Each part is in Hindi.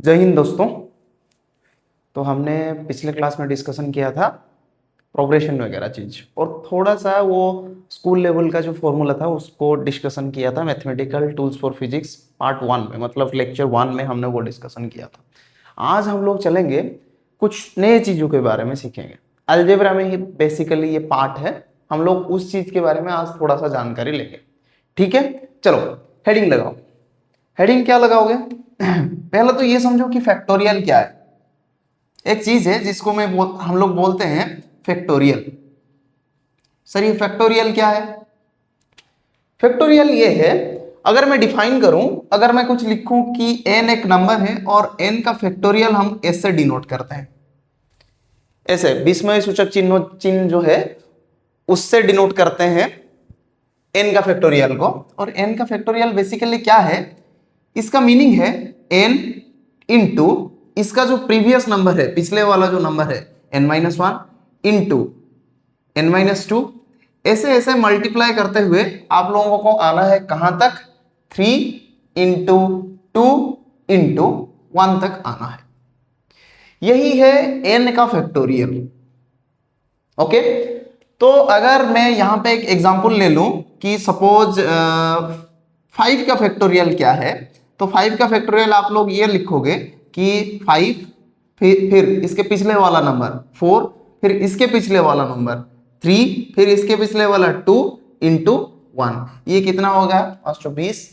जय हिंद दोस्तों। तो हमने पिछले क्लास में डिस्कशन किया था प्रोग्रेशन वगैरह चीज, और थोड़ा सा वो स्कूल लेवल का जो फॉर्मूला था उसको डिस्कशन किया था mathematical tools for physics part 1 में, मतलब लेक्चर 1 में हमने वो डिस्कशन किया था। आज हम लोग चलेंगे, कुछ नए चीज़ों के बारे में सीखेंगे। अलजेब्रा में ही बेसिकली ये पार्ट है, हम लोग उस चीज़ के बारे में आज थोड़ा सा जानकारी लेंगे। ठीक है, चलो हेडिंग लगाओ। हेडिंग क्या लगाओगे? पहले तो ये समझो कि फैक्टोरियल क्या है। एक चीज है जिसको हम लोग बोलते हैं फैक्टोरियल। सर ये फैक्टोरियल क्या है? फैक्टोरियल ये है, अगर मैं डिफाइन करूं, अगर मैं कुछ लिखूं कि n एक नंबर है और n का फैक्टोरियल हम s से डिनोट करते हैं, ऐसे विस्मय सूचक चिन्ह जो है उससे डिनोट करते हैं n का फैक्टोरियल को। और n का फैक्टोरियल बेसिकली क्या है? इसका मीनिंग है n इंटू इसका जो प्रीवियस नंबर है, पिछले वाला जो नंबर है n-1 इंटू n-2, ऐसे ऐसे मल्टीप्लाई करते हुए आप लोगों को आना है कहां तक? 3 इंटू 2 इंटू 1 तक आना है। यही है n का फैक्टोरियल। ओके, तो अगर मैं यहां पे एक एग्जांपल ले लूं कि सपोज 5 का फैक्टोरियल क्या है, तो 5 का फैक्टोरियल आप लोग ये लिखोगे कि 5 फिर इसके पिछले वाला नंबर 4, फिर इसके पिछले वाला नंबर 3, फिर इसके पिछले वाला 2 इंटू 1। ये कितना होगा? 520,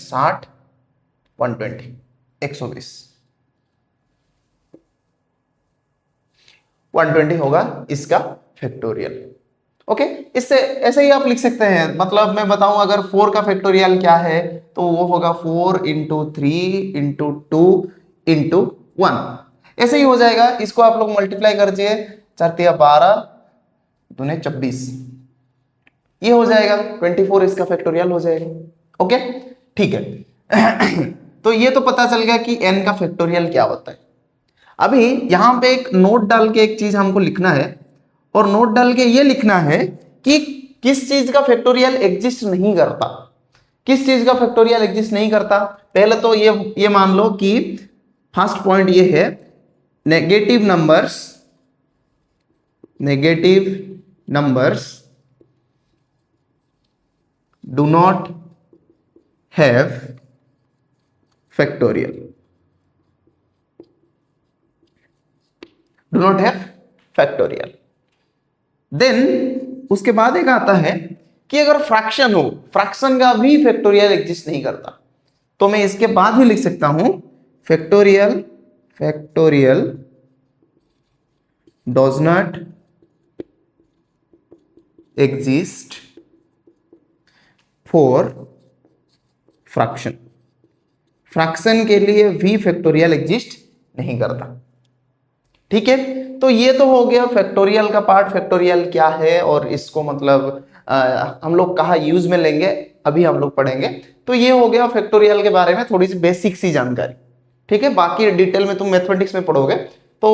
60, 120, 120, 120 होगा इसका फैक्टोरियल। ओके, इससे ऐसे ही आप लिख सकते हैं। मतलब मैं बताऊं, अगर 4 का फैक्टोरियल क्या है तो वो होगा 4 इंटू 3 इंटू 2 इंटू 1। ऐसे ही हो जाएगा। इसको आप लोग मल्टीप्लाई कर दीजिए, 4 12 दूने 24, ये हो जाएगा 24, इसका फैक्टोरियल हो जाएगा। ओके, ठीक है। तो ये तो पता चल गया कि n का फैक्टोरियल क्या होता है। अभी यहां पे एक नोट डाल के एक चीज हमको लिखना है, और नोट डाल के ये लिखना है कि किस चीज का फैक्टोरियल एग्जिस्ट नहीं करता। किस चीज का फैक्टोरियल एग्जिस्ट नहीं करता? पहले तो ये मान लो कि फर्स्ट पॉइंट ये है, negative numbers do not have factorial. Do not have factorial. Then उसके बाद एक आता है कि अगर फ्रैक्शन हो, फ्रैक्शन का भी फैक्टोरियल एग्जिस्ट नहीं करता, तो मैं इसके बाद भी लिख सकता हूं factorial does not exist for fraction. Fraction के लिए भी फैक्टोरियल एग्जिस्ट नहीं करता। ठीक है, तो ये तो हो गया फैक्टोरियल का पार्ट। फैक्टोरियल क्या है और इसको मतलब हम लोग कहाँ यूज में लेंगे अभी हम लोग पढ़ेंगे। तो ये हो गया फैक्टोरियल के बारे में थोड़ी सी बेसिक सी जानकारी। ठीक है, बाकी डिटेल में तुम मैथमेटिक्स में पढ़ोगे तो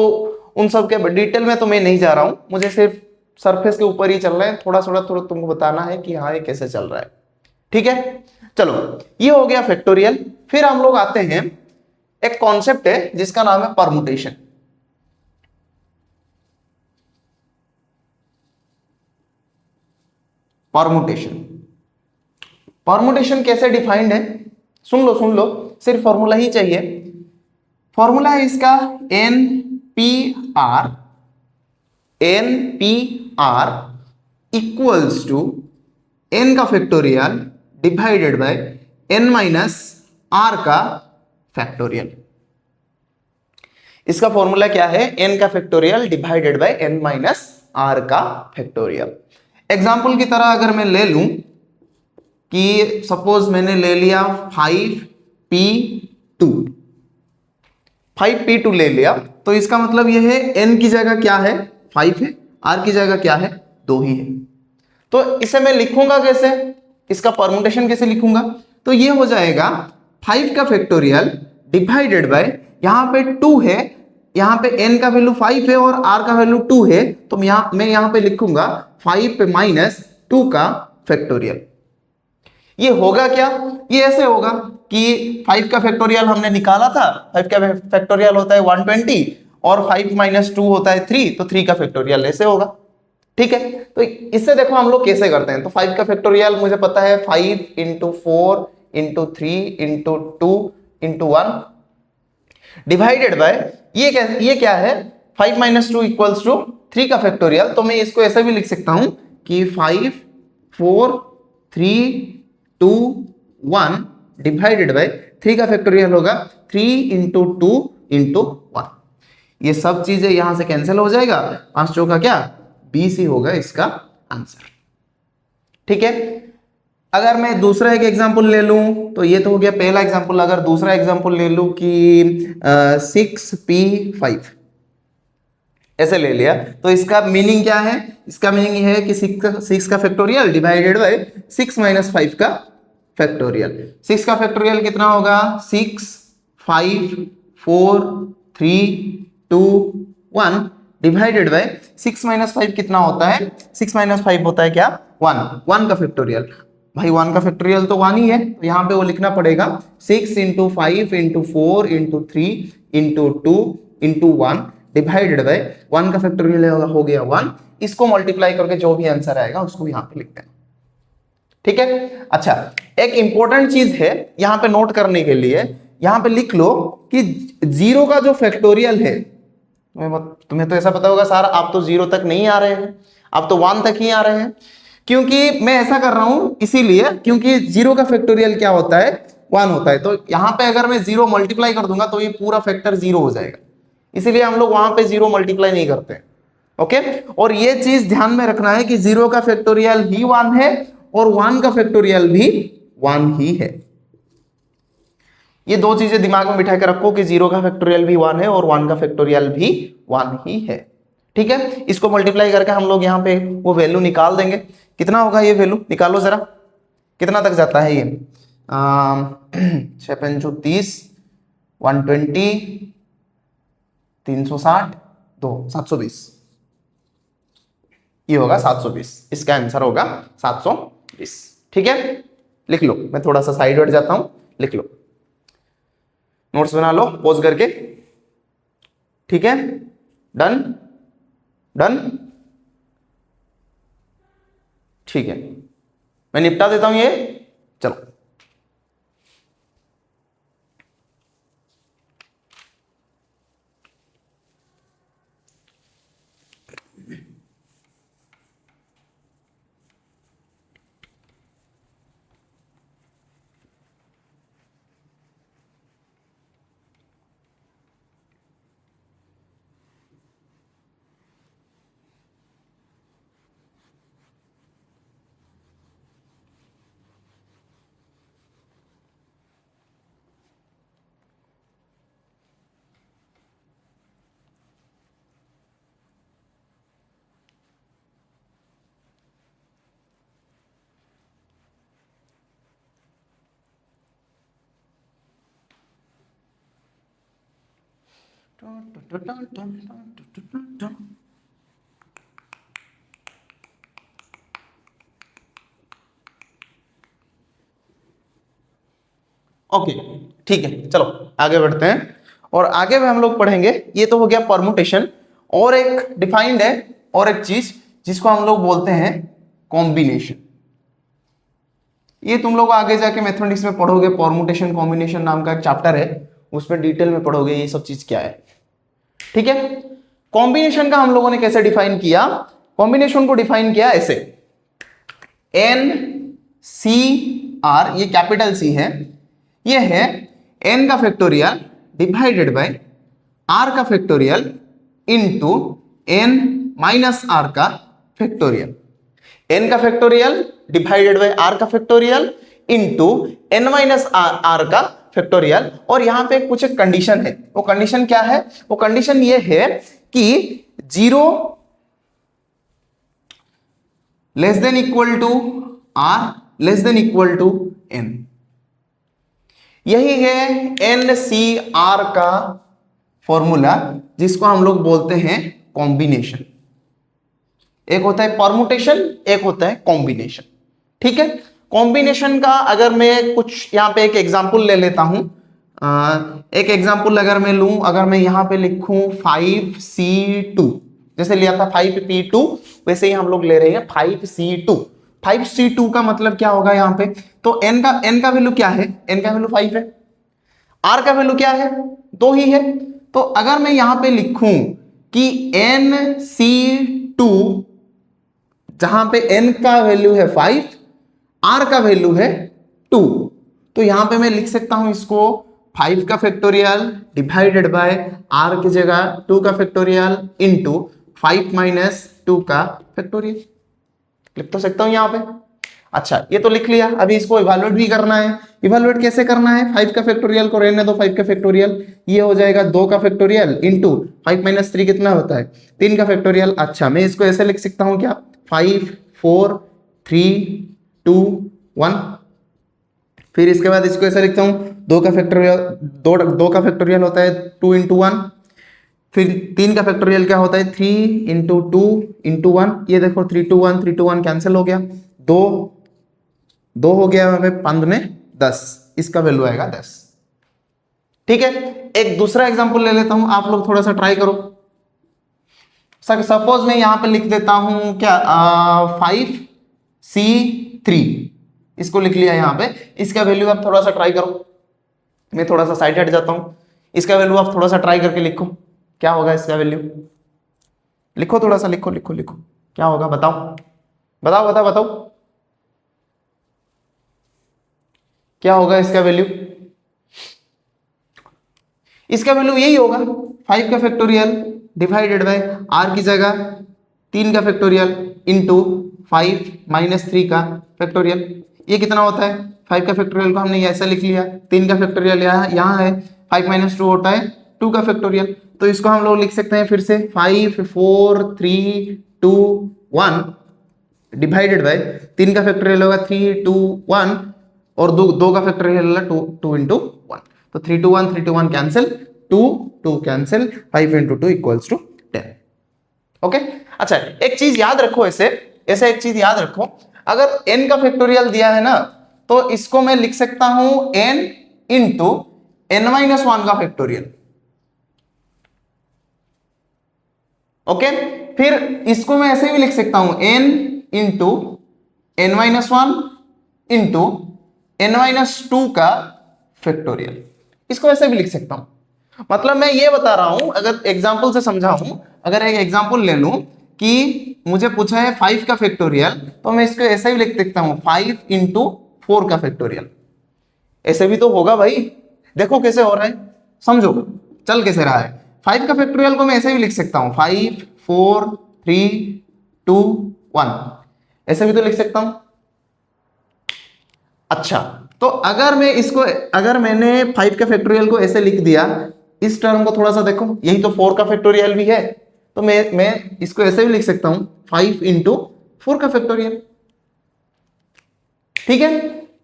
उन सब के डिटेल में तो मैं नहीं जा रहा हूं, मुझे सिर्फ सरफेस के ऊपर ही चल रहा है। थोड़ा तुमको बताना है कि हाँ ये कैसे चल रहा है। ठीक है, चलो ये हो गया फैक्टोरियल। फिर हम लोग आते हैं, एक कॉन्सेप्ट है जिसका नाम है परमुटेशन। परमुटेशन कैसे डिफाइंड है? सुन लो, सिर्फ फॉर्मूला ही चाहिए। फॉर्मूला है इसका NPR इक्वल्स टू n का factorial divided by n minus r का फैक्टोरियल। इसका फॉर्मूला क्या है? n का factorial divided by n minus r का फैक्टोरियल। एग्जाम्पल की तरह अगर मैं ले लूं कि सपोज मैंने ले लिया 5p2 ले लिया, तो इसका मतलब यह है n की जगह क्या है? 5 है, r की जगह क्या है? 2 ही है। तो इसे मैं लिखूंगा कैसे? इसका परमुटेशन कैसे लिखूंगा? तो ये हो जाएगा 5 का फैक्टोरियल डिवाइडेड बाय, यहां पे 2 है, यहां पे n का वैल्यू 5 है और r का वैल्यू 2 है, तो मैं यहां पे लिखूंगा 5 पे माइनस 2 का फैक्टोरियल। ये होगा क्या? ये ऐसे होगा कि 5 का फैक्टोरियल हमने निकाला था, 5 का फैक्टोरियल होता है 120 और 5 - 2 होता है 3, तो 3 का फैक्टोरियल ऐसे होगा। ठीक है, तो इससे देखो हम लोग कैसे करते हैं। तो 5 का फैक्टोरियल मुझे पता है 5 × 4 × 3 × 2 × 1 डिवाइडेड बाय ये क्या है 5 - 2 = 3 का फैक्टोरियल। तो मैं इसको ऐसे भी लिख सकता हूं कि 5 4 3 2 1 डिवाइडेड बाय 3 का फैक्टोरियल होगा 3 × 2 × 1। ये सब चीजें यहां से कैंसिल हो जाएगा, 5 चौका क्या 20 ही होगा इसका आंसर। ठीक है, अगर मैं दूसरा एक एग्जांपल ले लूं तो ये तो हो गया पहला एग्जांपल। अगर दूसरा एग्जांपल ले लूं कि 6p5 ऐसे ले लिया, तो इसका मीनिंग क्या है? इसका मीनिंग ये है कि 6 का फैक्टोरियल डिवाइडेड बाय 6 - 5 का फैक्टोरियल। 6 का फैक्टोरियल कितना होगा 6 5 4 3 2 1 डिवाइडेड बाय 6 - 5 कितना होता है? 6 - 5 होता है क्या 1 का फैक्टोरियल। भाई 1 का फैक्टोरियल तो 1 ही है, तो यहाँ पे वो लिखना पड़ेगा 6 × 5 × 4 × 3 × 2 × 1 डिवाइडेड बाय 1 का फैक्टोरियल हो गया 1। इसको मल्टीप्लाई करके जो भी आंसर आएगा उसको यहाँ पे लिखते हैं। ठीक है, अच्छा एक इंपॉर्टेंट चीज है यहाँ पे नोट करने के लिए, यहाँ पे लिख लो कि 0 का जो फैक्टोरियल है, तुम्हें तो ऐसा पता होगा सर आप तो 0 तक नहीं आ रहे हैं, आप तो 1 तक ही आ रहे हैं। क्योंकि मैं ऐसा कर रहा हूं इसीलिए क्योंकि 0 का फैक्टोरियल क्या होता है 1 होता है। तो यहां पे अगर मैं 0 मल्टीप्लाई कर दूंगा तो ये पूरा फैक्टर 0 हो जाएगा, इसीलिए हम लोग वहां पे 0 मल्टीप्लाई नहीं करते। ओके, और ये चीज ध्यान में रखना है कि 0 का फैक्टोरियल ही 1 है और 1 का फैक्टोरियल भी 1 ही है। ये दो चीजें दिमाग में बिठा के रखो कि 0 का फैक्टोरियल भी 1 है और 1 का फैक्टोरियल भी 1 ही है। ठीक है, इसको मल्टीप्लाई करके हम लोग यहाँ पे वो वैल्यू निकाल देंगे। कितना होगा ये वैल्यू निकालो जरा, कितना तक जाता है ये 6 × 5 = 30 120 360 2 720, ये होगा 720। इसका आंसर होगा 720। ठीक है, लिख लो, मैं थोड़ा सा साइड हट जाता हूं, लिख लो, नोट्स बना लो पॉज करके। ठीक है, डन डन। ठीक है, मैं निपटा देता हूं ये, चलो। ओके, ठीक है, चलो आगे बढ़ते हैं। और आगे में हम लोग पढ़ेंगे, ये तो हो गया परमुटेशन, और एक डिफाइंड है और एक चीज जिसको हम लोग बोलते हैं कॉम्बिनेशन। ये तुम लोग आगे जाके मैथमेटिक्स में पढ़ोगे, परमुटेशन कॉम्बिनेशन नाम का एक चैप्टर है, उसमें डिटेल में पढ़ोगे ये सब चीज क्या है। ठीक है, कॉम्बिनेशन का हम लोगों ने कैसे डिफाइन किया? कॉम्बिनेशन को डिफाइन किया ऐसे, NCR, ये कैपिटल C है, ये है n का फैक्टोरियल डिवाइडेड बाय r का factorial into n minus r का फैक्टोरियल। n का फैक्टोरियल डिवाइडेड बाय r का factorial into n minus r का फैक्टोरियल। और यहां पे कुछ एक कंडीशन है, वो कंडीशन क्या है? वो कंडीशन ये है कि 0 less than equal to r less than equal to n। यही है NCR का फॉर्मूला, जिसको हम लोग बोलते हैं कॉम्बिनेशन। एक होता है परमुटेशन, एक होता है कॉम्बिनेशन। ठीक है, कॉम्बिनेशन का अगर मैं कुछ यहाँ पे एक एग्जांपल ले लेता हूं, एक एग्जांपल अगर मैं लूं, अगर मैं यहाँ पे लिखूं 5C2, जैसे लिया था 5P2, वैसे ही हम लोग ले रहे हैं 5C2। 5C2 का मतलब क्या होगा यहाँ पे, तो n का वैल्यू क्या है, n का वैल्यू 5 है, r का वैल्यू क्या है, 2 ही है। तो अगर मैं यहां पे लिखूं कि NC2, जहां पे n का वैल्यू है 5, r का वैल्यू है 2, तो यहां पे मैं लिख सकता हूं इसको 5 का फैक्टोरियल डिवाइडेड बाय r की जगह 2 का फैक्टोरियल इंटू 5 माइनस 2 का फैक्टोरियल, लिख तो सकता हूं यहां पे। अच्छा, ये तो लिख लिया, अभी इसको इवैल्यूएट भी करना है। इवैल्यूएट कैसे करना है, 5 का फैक्टोरियल को रहने दो 5 का फैक्टोरियल, ये हो जाएगा 2 का फैक्टोरियल इंटू 5 माइनस 3 कितना होता है 3 का फैक्टोरियल। अच्छा, मैं इसको ऐसे लिख सकता हूं क्या, 5 4 3 2 1, फिर इसके बाद इसको ऐसे लिखता हूं 2 का फैक्टोरियल, 2 का फैक्टोरियल होता है 2 इंटू 1, फिर 3 का फैक्टोरियल क्या होता है 3 इंटू 2 इंटू 1, ये देखो 3 2 1 3 2 1 कैंसिल हो गया, 2 हो गया, वहां पे 5 में 10, इसका वैल्यू आएगा 10। ठीक है, एक दूसरा एग्जांपल ले लेता हूं, आप लोग थोड़ा सा ट्राई करो। सपोज मैं यहां पे लिख देता हूं क्या 5C3, इसको लिख लिया यहां पे, इसका वैल्यू आप थोड़ा सा ट्राई करो, मैं थोड़ा सा साइड हट जाता हूं, इसका वैल्यू आप थोड़ा सा ट्राई करके लिखो, क्या होगा इसका वैल्यू, लिखो थोड़ा सा, लिखो लिखो लिखो, क्या होगा बताओ बताओ बताओ बताओ, क्या होगा इसका वैल्यू, इसका वैल्यू यही होगा 5 का फैक्टोरियल डिवाइडेड बाय r की जगह 3 का फैक्टोरियल इंटू 5 माइनस 3 का फैक्टोरियल। ये कितना होता है, 5 का फैक्टोरियल को हमने ऐसा लिख लिया, 3 का फैक्टोरियल यहाँ है, 5 माइनस 2 होता है 2 का फैक्टोरियल, तो इसको हम लोग लिख सकते हैं फिर से 5 4 3 2 1 डिवाइडेड बाय 3 का फैक्टोरियल होगा 3 2 1 और 2 का फैक्टोरियल होगा 2 इंटू 1, तो 3 2 1 3 2 1 cancel, 2 2 cancel, 5 into 2 equals to 10। Okay, अच्छा एक चीज याद रखो, ऐसे एक चीज याद रखो, अगर n का फैक्टोरियल दिया है ना, तो इसको मैं लिख सकता हूं n इंटू n माइनस 1 का फैक्टोरियल। ओके, फिर इसको मैं ऐसे भी लिख सकता हूं n into n minus 1 into n minus 2 का फैक्टोरियल, इसको ऐसे भी लिख सकता हूं। मतलब मैं ये बता रहा हूं, अगर एग्जांपल से समझाऊं, अगर एक एग्जांपल ले लूं कि मुझे पूछा है 5 का फैक्टोरियल, तो मैं इसको ऐसे भी लिख सकता हूं 5 इंटू 4 का फैक्टोरियल, ऐसे भी तो होगा भाई, देखो कैसे हो रहा है, समझो चल कैसे रहा है। 5 का फैक्टोरियल को मैं ऐसे भी लिख सकता हूं 5 4 3 2 1, ऐसे भी तो लिख सकता हूं। अच्छा, तो अगर मैं इसको, अगर मैंने 5 का फैक्टोरियल को ऐसे लिख दिया, इस टर्म को थोड़ा सा देखो, यही तो 4 का फैक्टोरियल भी है, तो मैं इसको ऐसे भी लिख सकता हूं 5 इंटू 4 का फैक्टोरियल। ठीक है,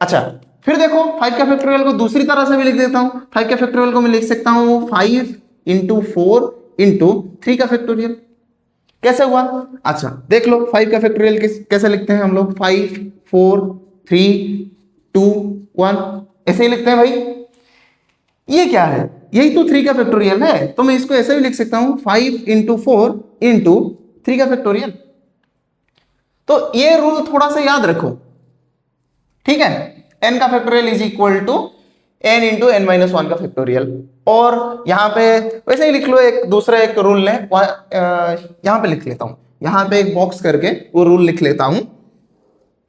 अच्छा फिर देखो 5 का फैक्टोरियल को दूसरी तरह से भी लिख देता हूं, 5 का फैक्टोरियल को मैं लिख सकता हूं 5 इंटू 4 इंटू 3 का फैक्टोरियल। कैसे हुआ, अच्छा देख लो 5 का फैक्टोरियल कैसे लिखते हैं हम लोग, 5 4 3 2 1, ऐसे ही लिखते हैं भाई। ये क्या है, यही तो 3 का फैक्टोरियल है, तो मैं इसको ऐसे भी लिख सकता हूं 5 इंटू 4 इंटू 3 का फैक्टोरियल। तो ये रूल थोड़ा सा याद रखो, ठीक है, n का factorial is equal to n into n minus 1 का फैक्टोरियल। और यहां पे वैसे ही लिख लो, एक दूसरा एक रूल है, यहां पे लिख लेता हूं, यहां पे एक बॉक्स करके वो रूल लिख लेता हूं,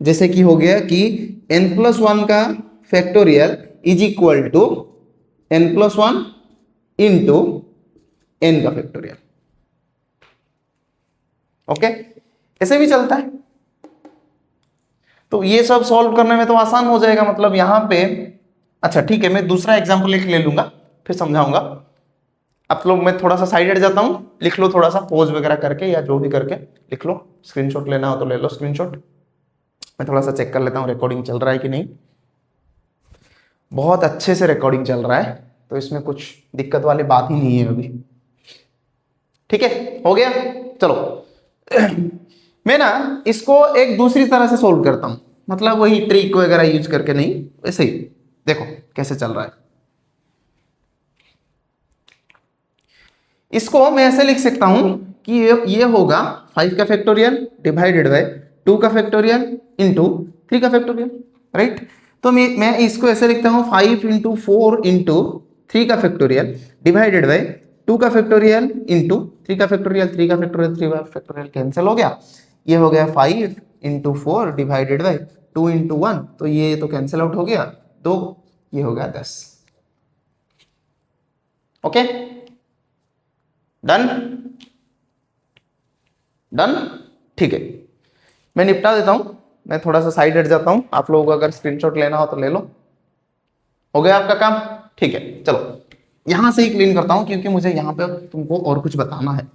जैसे कि हो गया कि n प्लस 1 का factorial is equal to n plus 1 into n का फैक्टोरियल। ओके, ऐसे भी चलता है, तो ये सब सॉल्व करने में तो आसान हो जाएगा, मतलब यहां पे। अच्छा ठीक है, मैं दूसरा एग्जांपल ले लूंगा, फिर समझाऊंगा। अब लोग मैं थोड़ा सा साइड हट जाता हूं, लिख लो थोड़ा सा पॉज वगैरह करके, या जो भी करके लिख लो, स्क्रीनशॉट लेना हो तो ले लो स्क्रीनशॉट। मैं थोड़ा सा चेक कर लेता हूँ रिकॉर्डिंग चल रहा है कि नहीं। बहुत अच्छे से रिकॉर्डिंग चल रहा है, तो इसमें कुछ दिक्कत वाली बात ही नहीं है अभी। ठीक है, हो गया, चलो मैं ना इसको एक दूसरी तरह से सोल्व करता हूं। मतलब वही ट्रिक वगैरह यूज करके नहीं, वैसे ही देखो कैसे चल रहा है। इसको मैं ऐसे लिख सकता हूं कि ये होगा 5 का फैक्टोरियल डिवाइडेड बाय 2 का फैक्टोरियल इंटू 3 का फैक्टोरियल, राइट। तो मैं इसको ऐसे लिखता हूं 5 इंटू 4 इंटू 3 का फैक्टोरियल डिवाइडेड बाय 2 का फैक्टोरियल इंटू 3 का फैक्टोरियल। 3 का फैक्टोरियल 3 का फैक्टोरियल कैंसिल हो गया, ये हो गया 5 इंटू 4 डिवाइडेड बाय 2 इंटू 1, तो ये तो कैंसिल आउट हो गया, तो ये हो गया 10। ओके डन, डन, ठीक है। मैं निपटा देता हूं, मैं थोड़ा सा साइड हट जाता हूं, आप लोगों को अगर स्क्रीनशॉट लेना हो तो ले लो। हो गया आपका काम, ठीक है। चलो यहां से ही क्लीन करता हूं क्योंकि मुझे यहां पे तुमको और कुछ बताना है।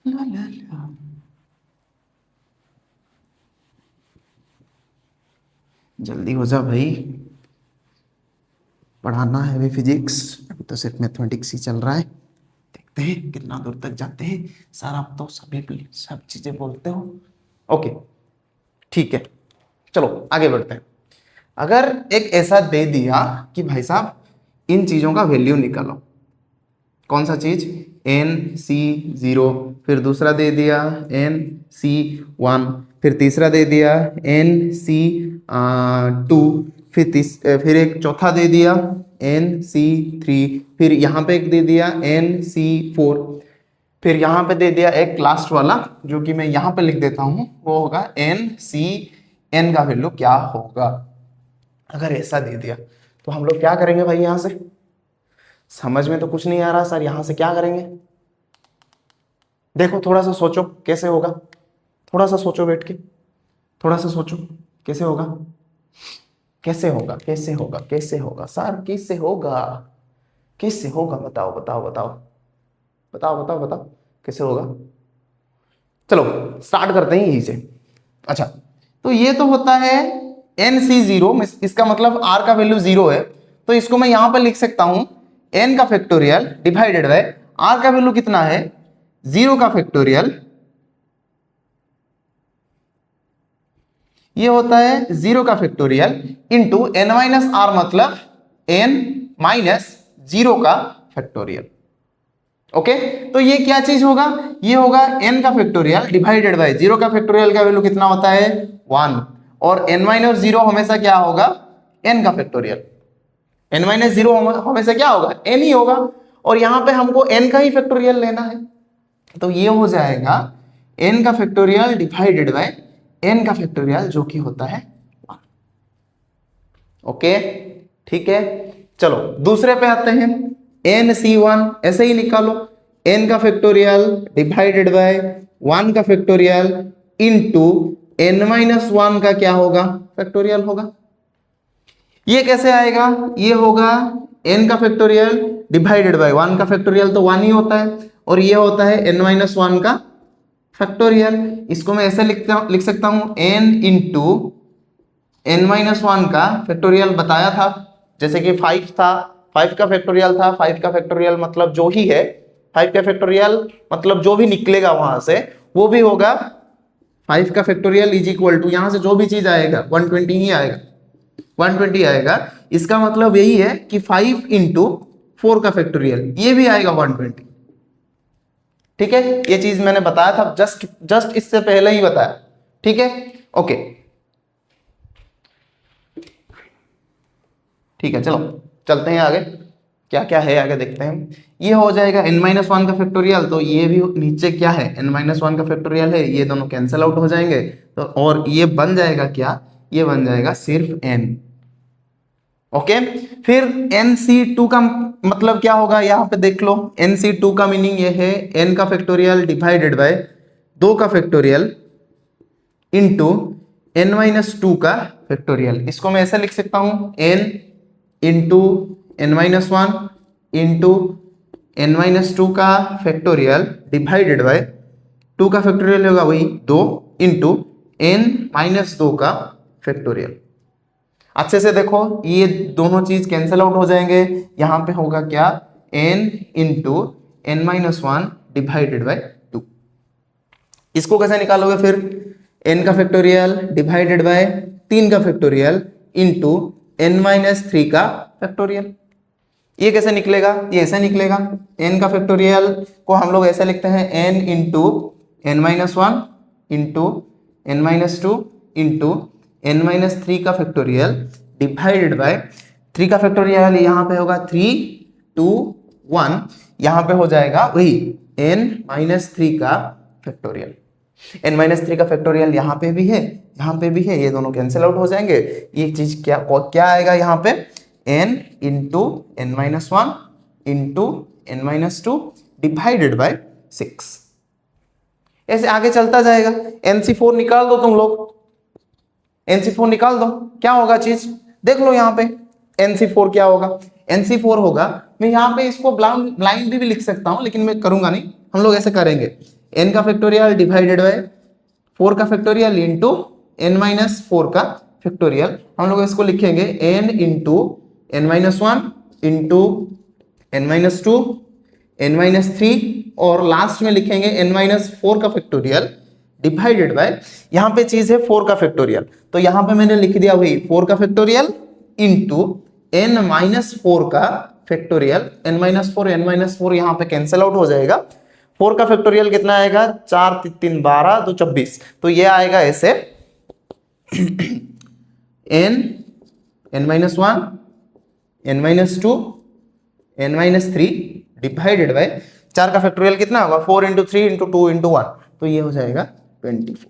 ला ला ला। जल्दी हो जा भाई, पढ़ाना है अभी फिजिक्स, अभी तो सिर्फ मैथमेटिक्स ही चल रहा है। देखते हैं कितना दूर तक जाते हैं, सर आप तो सभी सब चीजें बोलते हो। ओके ठीक है, चलो आगे बढ़ते हैं। अगर एक ऐसा दे दिया कि भाई साहब इन चीजों का वैल्यू निकालो, कौन सा चीज, NC0, फिर दूसरा दे दिया NC1, फिर तीसरा दे दिया NC2, फिर एक चौथा दे दिया NC3, फिर यहाँ पे एक दे दिया NC4, फिर यहाँ पे दे दिया एक लास्ट वाला जो कि मैं यहाँ पे लिख देता हूँ, वो होगा NCN का वैल्यू क्या होगा। अगर ऐसा दे दिया तो हम लोग क्या करेंगे भाई, यहाँ से समझ में तो कुछ नहीं आ रहा सर, यहां से क्या करेंगे, देखो थोड़ा सा सोचो कैसे होगा, थोड़ा सा सोचो बैठ के, थोड़ा सा सोचो कैसे होगा, कैसे होगा, कैसे होगा, कैसे होगा सर, कैसे होगा, कैसे होगा, बताओ बताओ बताओ बताओ बताओ बताओ कैसे होगा। चलो स्टार्ट करते हैं यहीं से। अच्छा तो ये तो होता है NC0, इसका मतलब R का वैल्यू 0 है, तो इसको मैं यहां पर लिख सकता हूं n का फैक्टोरियल डिवाइडेड बाय R का वैल्यू कितना है 0 का फैक्टोरियल, ये होता है 0 का factorial into n minus r, मतलब n माइनस 0 का फैक्टोरियल। ओके तो ये क्या चीज होगा, ये होगा n का फैक्टोरियल डिवाइडेड बाय 0 का फैक्टोरियल का वैल्यू कितना होता है 1, और n माइनस 0 हमेशा क्या होगा n का फैक्टोरियल, n माइनस 0 हमेशा क्या होगा n ही होगा, और यहां पे हमको n का ही फैक्टोरियल लेना है, तो ये हो जाएगा n का फैक्टोरियल डिवाइडेड बाय n का फैक्टोरियल जो कि होता है 1। ओके ठीक है, चलो दूसरे पे आते हैं। NC1 ऐसे ही निकालो, n का फैक्टोरियल डिवाइडेड बाय 1 का फैक्टोरियल इंटू n माइनस 1 का क्या होगा फैक्टोरियल होगा। ये कैसे आएगा, ये होगा n का फैक्टोरियल डिवाइडेड बाय 1 का फैक्टोरियल, तो 1 ही होता है, और ये होता है n माइनस 1 का फैक्टोरियल। इसको मैं ऐसे लिख सकता हूं n इंटू n माइनस 1 का फैक्टोरियल बताया था, जैसे कि 5 था, 5 का फैक्टोरियल था, 5 का फैक्टोरियल मतलब जो ही है, 5 का फैक्टोरियल मतलब जो भी निकलेगा वहां से वो भी होगा 5 का फैक्टोरियल इज इक्वल टू, यहां से जो भी चीज आएगा 120 ही आएगा, 120 आएगा। इसका मतलब यही है कि 5 इंटू 4 का फैक्टोरियल ये भी आएगा 120। ठीक है, ये चीज मैंने बताया था जस्ट इससे पहले ही बताया। ठीक है ओके ठीक है, चलो चलते हैं आगे, क्या क्या है आगे देखते हैं। ये हो जाएगा n माइनस 1 का फैक्टोरियल, तो ये भी नीचे क्या है n माइनस 1 का फैक्टोरियल है, ये दोनों कैंसिल आउट हो जाएंगे, तो और ये बन जाएगा क्या, ये बन जाएगा सिर्फ n। ओके फिर NC2 का मतलब क्या होगा, यहां पे देख लो, NC2 का मीनिंग ये है n का फैक्टोरियल डिवाइडेड बाय 2 का फैक्टोरियल इंटू n माइनस 2 का फैक्टोरियल। इसको मैं ऐसे लिख सकता हूं n into n minus 1 into n minus two का फैक्टोरियल डिवाइडेड बाय 2 का फैक्टोरियल होगा वही 2 इंटू n माइनस 2 का फैक्टोरियल। अच्छे से देखो ये दोनों चीज कैंसिल आउट हो जाएंगे, यहां पे होगा क्या n into n minus one divided by 2। इसको कैसे निकालोगे फिर, n का फैक्टोरियल डिवाइडेड बाय 3 का फैक्टोरियल इंटू n माइनस 3 का फैक्टोरियल। ये कैसे निकलेगा, ये ऐसे निकलेगा, n का फैक्टोरियल को हम लोग ऐसे लिखते हैं n into n minus one into n minus two into n minus three का फैक्टोरियल डिवाइडेड बाय 3 का फैक्टोरियल यहाँ पे होगा 3 2 1, यहाँ पे हो जाएगा वही n माइनस थ्री का फैक्टोरियल। n माइनस थ्री का फैक्टोरियल यहाँ पे भी है, यहाँ पे भी है, ये दोनों कैंसिल आउट हो जाएंगे। ये चीज क्या क्या आएगा यहाँ पे n into n minus one into n minus two divided by 6। ऐसे आगे चलता जाएगा। NC4 निकाल दो तुम लोग, NC4 निकाल दो, क्या होगा चीज देख लो यहाँ पे। NC4 क्या होगा, NC4 होगा, मैं यहाँ पे इसको ब्लाइंड भी लिख सकता हूँ लेकिन मैं करूंगा नहीं, हम लोग ऐसे करेंगे n का फैक्टोरियल डिवाइडेड बाय 4 का फैक्टोरियल इंटू n माइनस 4 का फैक्टोरियल। हम लोग इसको लिखेंगे n into n minus one into n minus two n minus three और लास्ट में लिखेंगे n माइनस 4 का फैक्टोरियल डिवाइडेड बाय, यहाँ पे चीज है 4 का फैक्टोरियल, तो यहाँ पे मैंने लिख दिया वही 4 का फैक्टोरियल इंटू n माइनस 4 का फैक्टोरियल। n माइनस फोर यहाँ पे कैंसिल आउट हो जाएगा। 4 का फैक्टोरियल कितना आएगा, 4 3 12 तो 24, तो ये आएगा ऐसे n minus one n minus two n minus three divided by 4 का फैक्टोरियल कितना होगा 4 into three into two into one, तो ये हो जाएगा 24।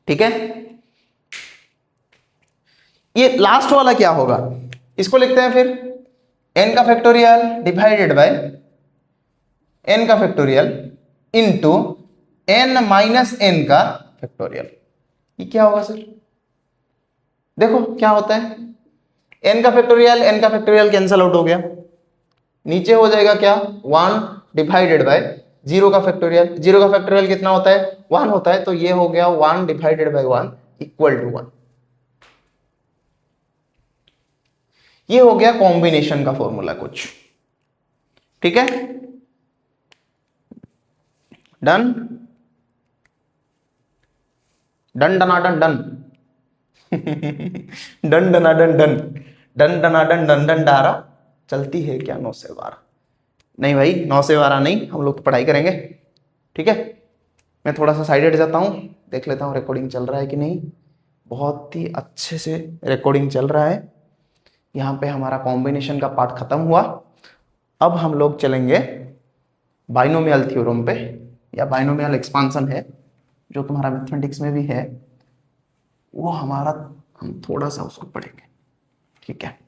ठीक है, ये लास्ट वाला क्या होगा, इसको लिखते हैं फिर n का फैक्टोरियल डिवाइडेड बाय n का factorial into n minus n का फैक्टोरियल। ये क्या होगा सर, देखो क्या होता है, n का फैक्टोरियल कैंसिल आउट हो गया, नीचे हो जाएगा क्या 1 डिवाइडेड बाय 0 का फैक्टोरियल। 0 का फैक्टोरियल कितना होता है 1 होता है, तो ये हो गया 1 डिवाइडेड बाय 1 इक्वल टू 1। ये हो गया कॉम्बिनेशन का फॉर्मूला कुछ। ठीक है, डन डन डनाडन डन डन डनाडन डन डन डनाडन डन डन डारा चलती है क्या 9 से 12? नहीं भाई 9 से 12 नहीं, हम लोग तो पढ़ाई करेंगे। ठीक है, मैं थोड़ा सा साइड हट जाता हूँ, देख लेता हूँ रिकॉर्डिंग चल रहा है कि नहीं। बहुत ही अच्छे से रिकॉर्डिंग चल रहा है। यहाँ पे हमारा कॉम्बिनेशन का पार्ट खत्म हुआ। अब हम लोग चलेंगे बाइनोमियल थ्योरम पे, या बाइनोमियल एक्सपांशन है जो तुम्हारा मैथमेटिक्स में भी है, वो हमारा हम थोड़ा सा उसको पढ़ेंगे। ठीक है,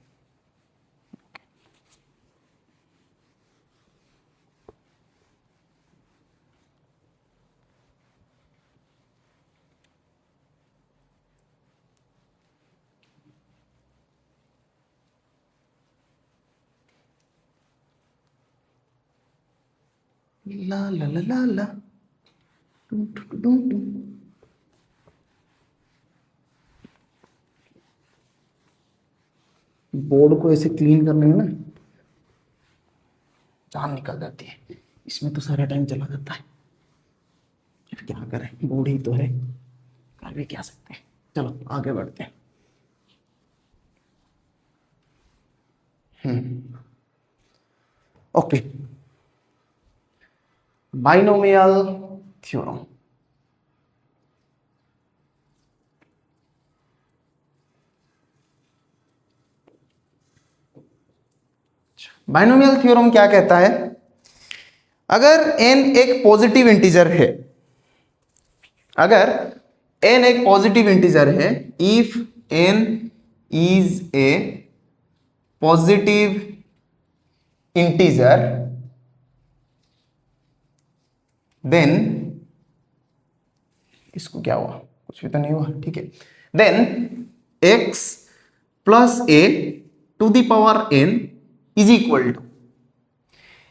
ला ला ला ला ला टू टू टू टू। बोर्ड को ऐसे क्लीन करने में ना जान निकल जाती है, इसमें तो सारा टाइम चला जाता है। क्या करें, बोर्ड ही तो है, कर भी क्या सकते हैं। चलो आगे बढ़ते हैं। Okay, binomial theorem. Binomial theorem क्या कहता है, अगर n एक पॉजिटिव इंटीजर है, अगर n एक पॉजिटिव इंटीजर है, if n is a positive integer then, इसको क्या हुआ, कुछ भी तो नहीं हुआ। ठीक है, then x plus a to the power n is equal to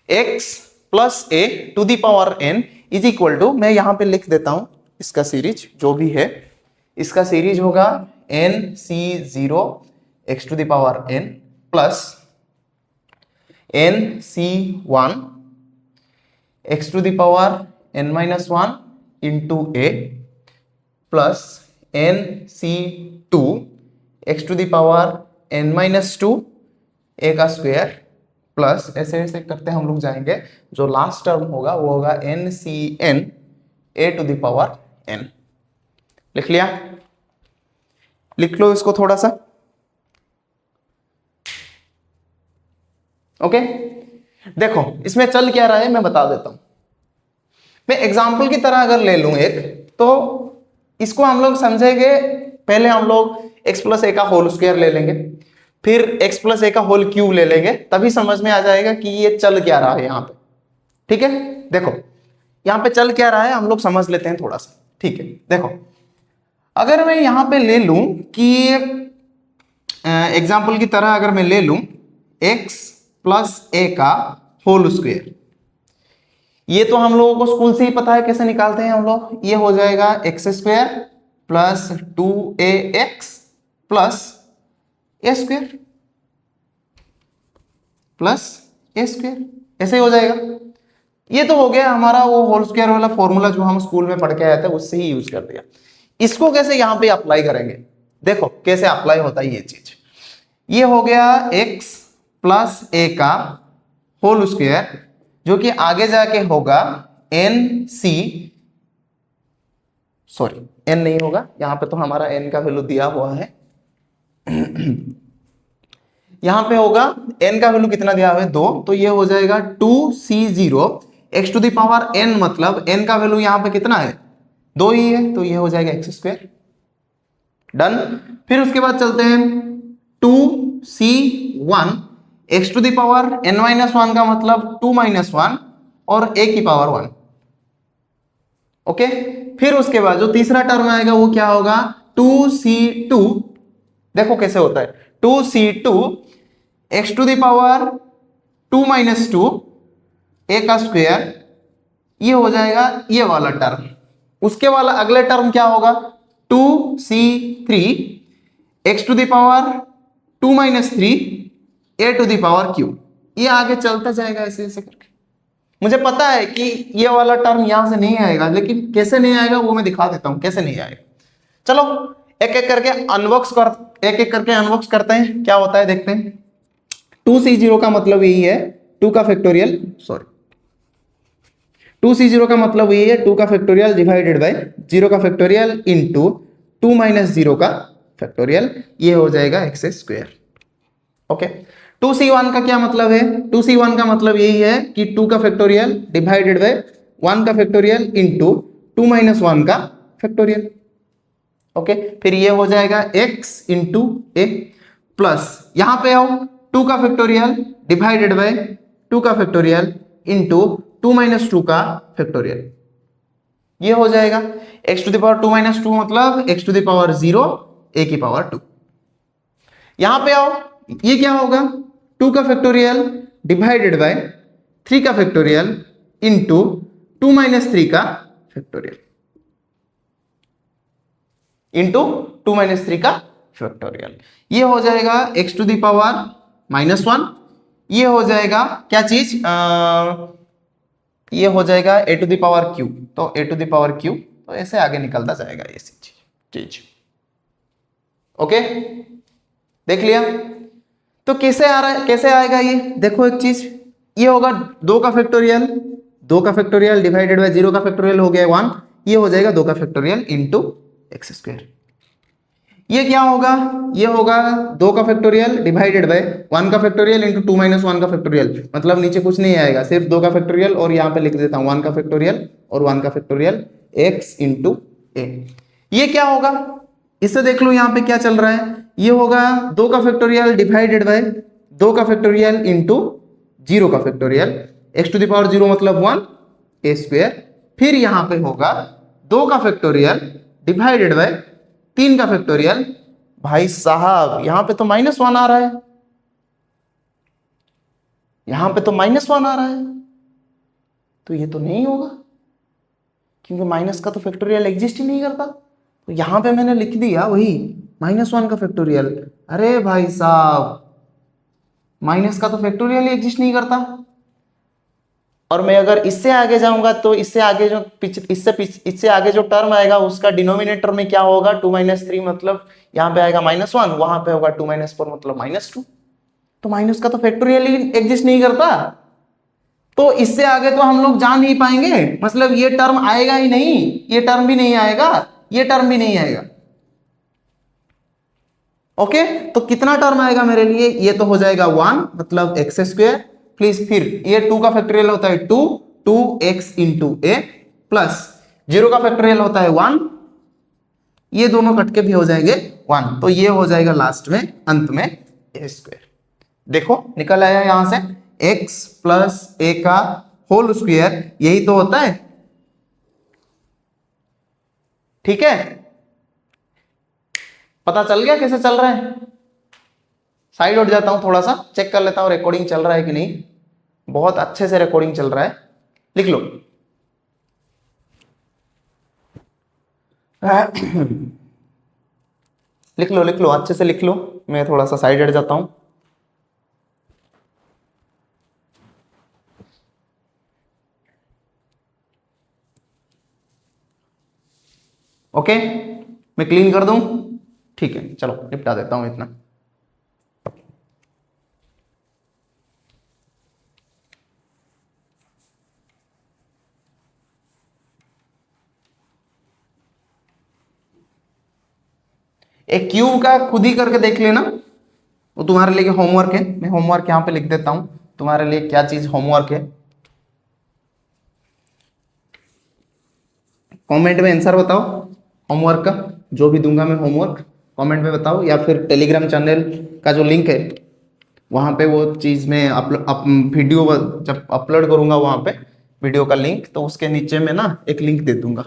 x plus a to the power n is equal to, मैं यहां पे लिख देता हूं इसका सीरीज जो भी है, इसका सीरीज होगा nc0 x to the power n plus nc1 x to the power n minus 1 into a plus nc2 x to the power n minus 2 a का स्क्वायर प्लस ऐसे ऐसे करते हम लोग जाएंगे, जो लास्ट टर्म होगा वो होगा ncn a to the power n। लिख लिया? लिख लो इसको थोड़ा सा। ओके, देखो इसमें चल क्या रहा है मैं बता देता हूं। मैं एग्जाम्पल की तरह अगर ले लूं एक, तो इसको हम लोग समझेंगे। पहले हम लोग x प्लस ए का होल स्क्वायर ले लेंगे, फिर x प्लस ए का होल क्यूब ले लेंगे, तभी समझ में आ जाएगा कि ये चल क्या रहा है यहाँ पे। ठीक है, देखो यहाँ पे चल क्या रहा है हम लोग समझ लेते हैं थोड़ा सा। ठीक है, देखो अगर मैं यहाँ पे ले लूं कि एग्जाम्पल की तरह अगर मैं ले लूं x प्लस ए का होल स्क्वायर, ये तो हम लोगों को स्कूल से ही पता है कैसे निकालते हैं हम लोग। ये हो जाएगा x square plus 2ax plus a square plus a square, ऐसे ही हो जाएगा। ये तो हो गया हमारा वो होल स्क्वायर वाला फॉर्मूला जो हम स्कूल में पढ़ के आए थे, उससे ही यूज कर दिया। इसको कैसे यहाँ पे अप्लाई करेंगे, देखो कैसे अप्लाई होता है ये चीज। ये हो गया x प्लस ए का होल स्क्वायर, जो कि आगे जाके होगा सॉरी n नहीं होगा, यहाँ पे तो हमारा n का वैल्यू दिया हुआ है। यहां पे होगा n का वैल्यू कितना दिया हुआ है 2, तो ये हो जाएगा 2c0 x to the power n, मतलब n का वैल्यू यहां पे कितना है 2 ही है, तो ये हो जाएगा एक्स स्क्वायर। डन। फिर उसके बाद चलते हैं 2c1 x to the power n minus 1 का मतलब 2 माइनस 1 और a की पावर 1। ओके, फिर उसके बाद जो तीसरा टर्म आएगा वो क्या होगा 2c2, देखो कैसे होता है 2c2 x to the power 2 minus 2 a का स्क्वायर, ये हो जाएगा ये वाला टर्म। उसके वाला अगले टर्म क्या होगा 2c3 x to the power 2 minus 3 a to the power q। ये आगे चलता जाएगा ऐसे ऐसे करके। मुझे पता है कि ये वाला टर्म यहां से नहीं आएगा, लेकिन कैसे नहीं आएगा वो मैं दिखा देता हूं कैसे नहीं आएगा। चलो एक एक करके अनबॉक्स करते हैं क्या होता है, देखते हैं। 2c0 का मतलब यही है 2 का फैक्टोरियल, सॉरी 2c0 का मतलब यही है 2 का फैक्टोरियल डिवाइडेड बाय 0 का फैक्टोरियल इंटू 2 माइनस 0 का फैक्टोरियल, ये हो जाएगा एक्स स्क्वायर। ओके, 2c1 का क्या मतलब है, 2c1 का मतलब यही है कि 2 का फैक्टोरियल डिवाइडेड बाय 1 का फैक्टोरियल इंटू 2 माइनस 1 का फैक्टोरियल। ओके, फिर ये हो जाएगा x इंटू ए प्लस यहां पे आओ 2 का फैक्टोरियल डिवाइडेड बाय 2 का फैक्टोरियल इंटू 2 माइनस 2 का फैक्टोरियल, ये हो जाएगा x to the power 2 minus 2 मतलब x to the power 0 a की पावर 2। यहां पे आओ, ये क्या होगा 2 का फैक्टोरियल डिवाइडेड बाय 3 का फैक्टोरियल इंटू 2 माइनस 3 का फैक्टोरियल इंटू 2 माइनस 3 का फैक्टोरियल, ये हो जाएगा x to the power minus 1। ये हो जाएगा क्या चीज, ये हो जाएगा a to the power q, तो a to the power q, तो ऐसे आगे निकलता जाएगा ये चीज। ओके, देख लिया। तो कैसे आ रहा है, कैसे आएगा ये, देखो एक चीज, ये होगा 2 का फैक्टोरियल डिवाइडेड बाय 0 का फैक्टोरियल हो गया 1, ये हो जाएगा 2 का फैक्टोरियल इंटू एक्स स्क्वायर। ये क्या होगा, ये होगा 2 का फैक्टोरियल डिवाइडेड बाय 1 का फैक्टोरियल इंटू 2 माइनस 1 का फैक्टोरियल, मतलब नीचे कुछ नहीं आएगा, सिर्फ 2 का फैक्टोरियल, और यहाँ पे लिख देता हूँ 1 का फैक्टोरियल और 1 का फैक्टोरियल x इंटू ए। ये क्या होगा, इससे देख लो यहाँ पे क्या चल रहा है, ये होगा 2 का फैक्टोरियल डिवाइडेड बाय 2 का फैक्टोरियल इंटू 0 का factorial, x to the power 0 मतलब 1 a स्क्वायर। फिर यहाँ पे होगा 2 का फैक्टोरियल डिवाइडेड बाय 3 का फैक्टोरियल, भाई साहब यहाँ पे तो -1 आ रहा है, यहां पे तो -1 आ रहा है, तो ये तो नहीं होगा क्योंकि माइनस का तो फैक्टोरियल एग्जिस्ट ही नहीं करता। तो यहां पे मैंने लिख दिया वही -1 का फैक्टोरियल। अरे भाई साहब, माइनस का तो फैक्टोरियल ही एग्जिस्ट नहीं करता। और मैं अगर इससे आगे जाऊंगा तो इससे आगे जो इससे आगे जो टर्म आएगा उसका डिनोमिनेटर में क्या होगा, 2 - 3, मतलब यहाँ पे आएगा -1, वहां पे होगा 2 - 4 मतलब -2। तो माइनस का तो फैक्टोरियल ही एग्जिस्ट नहीं करता, तो इससे आगे तो हम लोग जा नहीं पाएंगे, मतलब ये टर्म आएगा ही नहीं, ये टर्म भी नहीं आएगा, ये टर्म भी नहीं आएगा। ओके, तो कितना टर्म आएगा मेरे लिए, ये तो हो जाएगा 1 मतलब x², प्लीज फिर ये 2 का फैक्टोरियल होता है 2, 2x इंटू ए प्लस 0 का फैक्टोरियल होता है 1, ये दोनों कट के भी हो जाएंगे 1, तो ये हो जाएगा लास्ट में अंत में a²। देखो निकल आया यहां से x प्लस ए का होल स्क्वायर, यही तो होता है। ठीक है, पता चल गया कैसे चल रहा है। साइड उठ जाता हूं, थोड़ा सा चेक कर लेता हूं रिकॉर्डिंग चल रहा है कि नहीं। बहुत अच्छे से रिकॉर्डिंग चल रहा है, लिख लो। लिख लो लिख लो, अच्छे से लिख लो, मैं थोड़ा सा साइड हट जाता हूं। ओके, मैं क्लीन कर दूं, ठीक है, चलो निपटा देता हूं इतना। एक क्यूब का खुद ही करके देख लेना, वो तुम्हारे लिए होमवर्क है। मैं होमवर्क यहां पे लिख देता हूं तुम्हारे लिए, क्या चीज होमवर्क है। कमेंट में आंसर बताओ होमवर्क का, जो भी दूंगा मैं होमवर्क कमेंट में बताओ, या फिर टेलीग्राम चैनल का जो लिंक है वहां पे वो चीज़ में वीडियो जब अपलोड करूंगा वहां पे वीडियो का लिंक, तो उसके नीचे में ना एक लिंक दे दूंगा,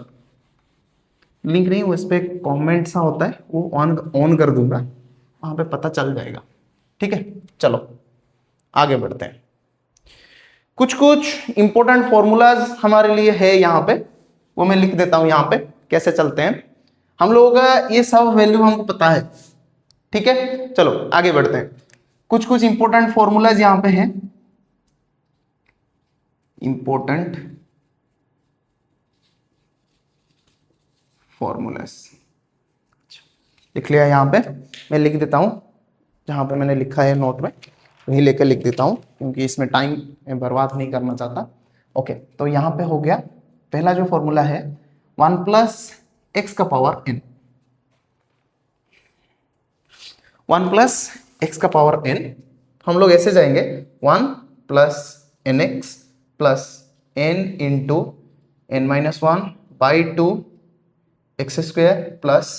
लिंक नहीं, उस पर कॉमेंट सा होता है, वो ऑन ऑन कर दूंगा, वहां पे पता चल जाएगा। ठीक है, चलो आगे बढ़ते हैं। कुछ कुछ इंपॉर्टेंट फॉर्मूलाज हमारे लिए है यहाँ पे, वो मैं लिख देता हूं यहाँ पे कैसे चलते हैं हम लोग, ये सब वैल्यू हमको पता है। ठीक है, चलो आगे बढ़ते हैं। कुछ कुछ इंपॉर्टेंट फॉर्मूलाज यहाँ पे हैं, इंपॉर्टेंट फॉर्मूलाज लिख लिया यहाँ पे, मैं लिख देता हूँ जहाँ पे मैंने लिखा है नोट में, वहीं लेकर लिख देता हूँ क्योंकि इसमें टाइम मैं बर्बाद नहीं करना चाहता। ओके, तो यहाँ पे हो गया पहला जो फॉर्मूला है 1 + x का पावर n, 1 + x का पावर n, हम लोग ऐसे जाएंगे 1 + nx plus n into n-1/2 x² plus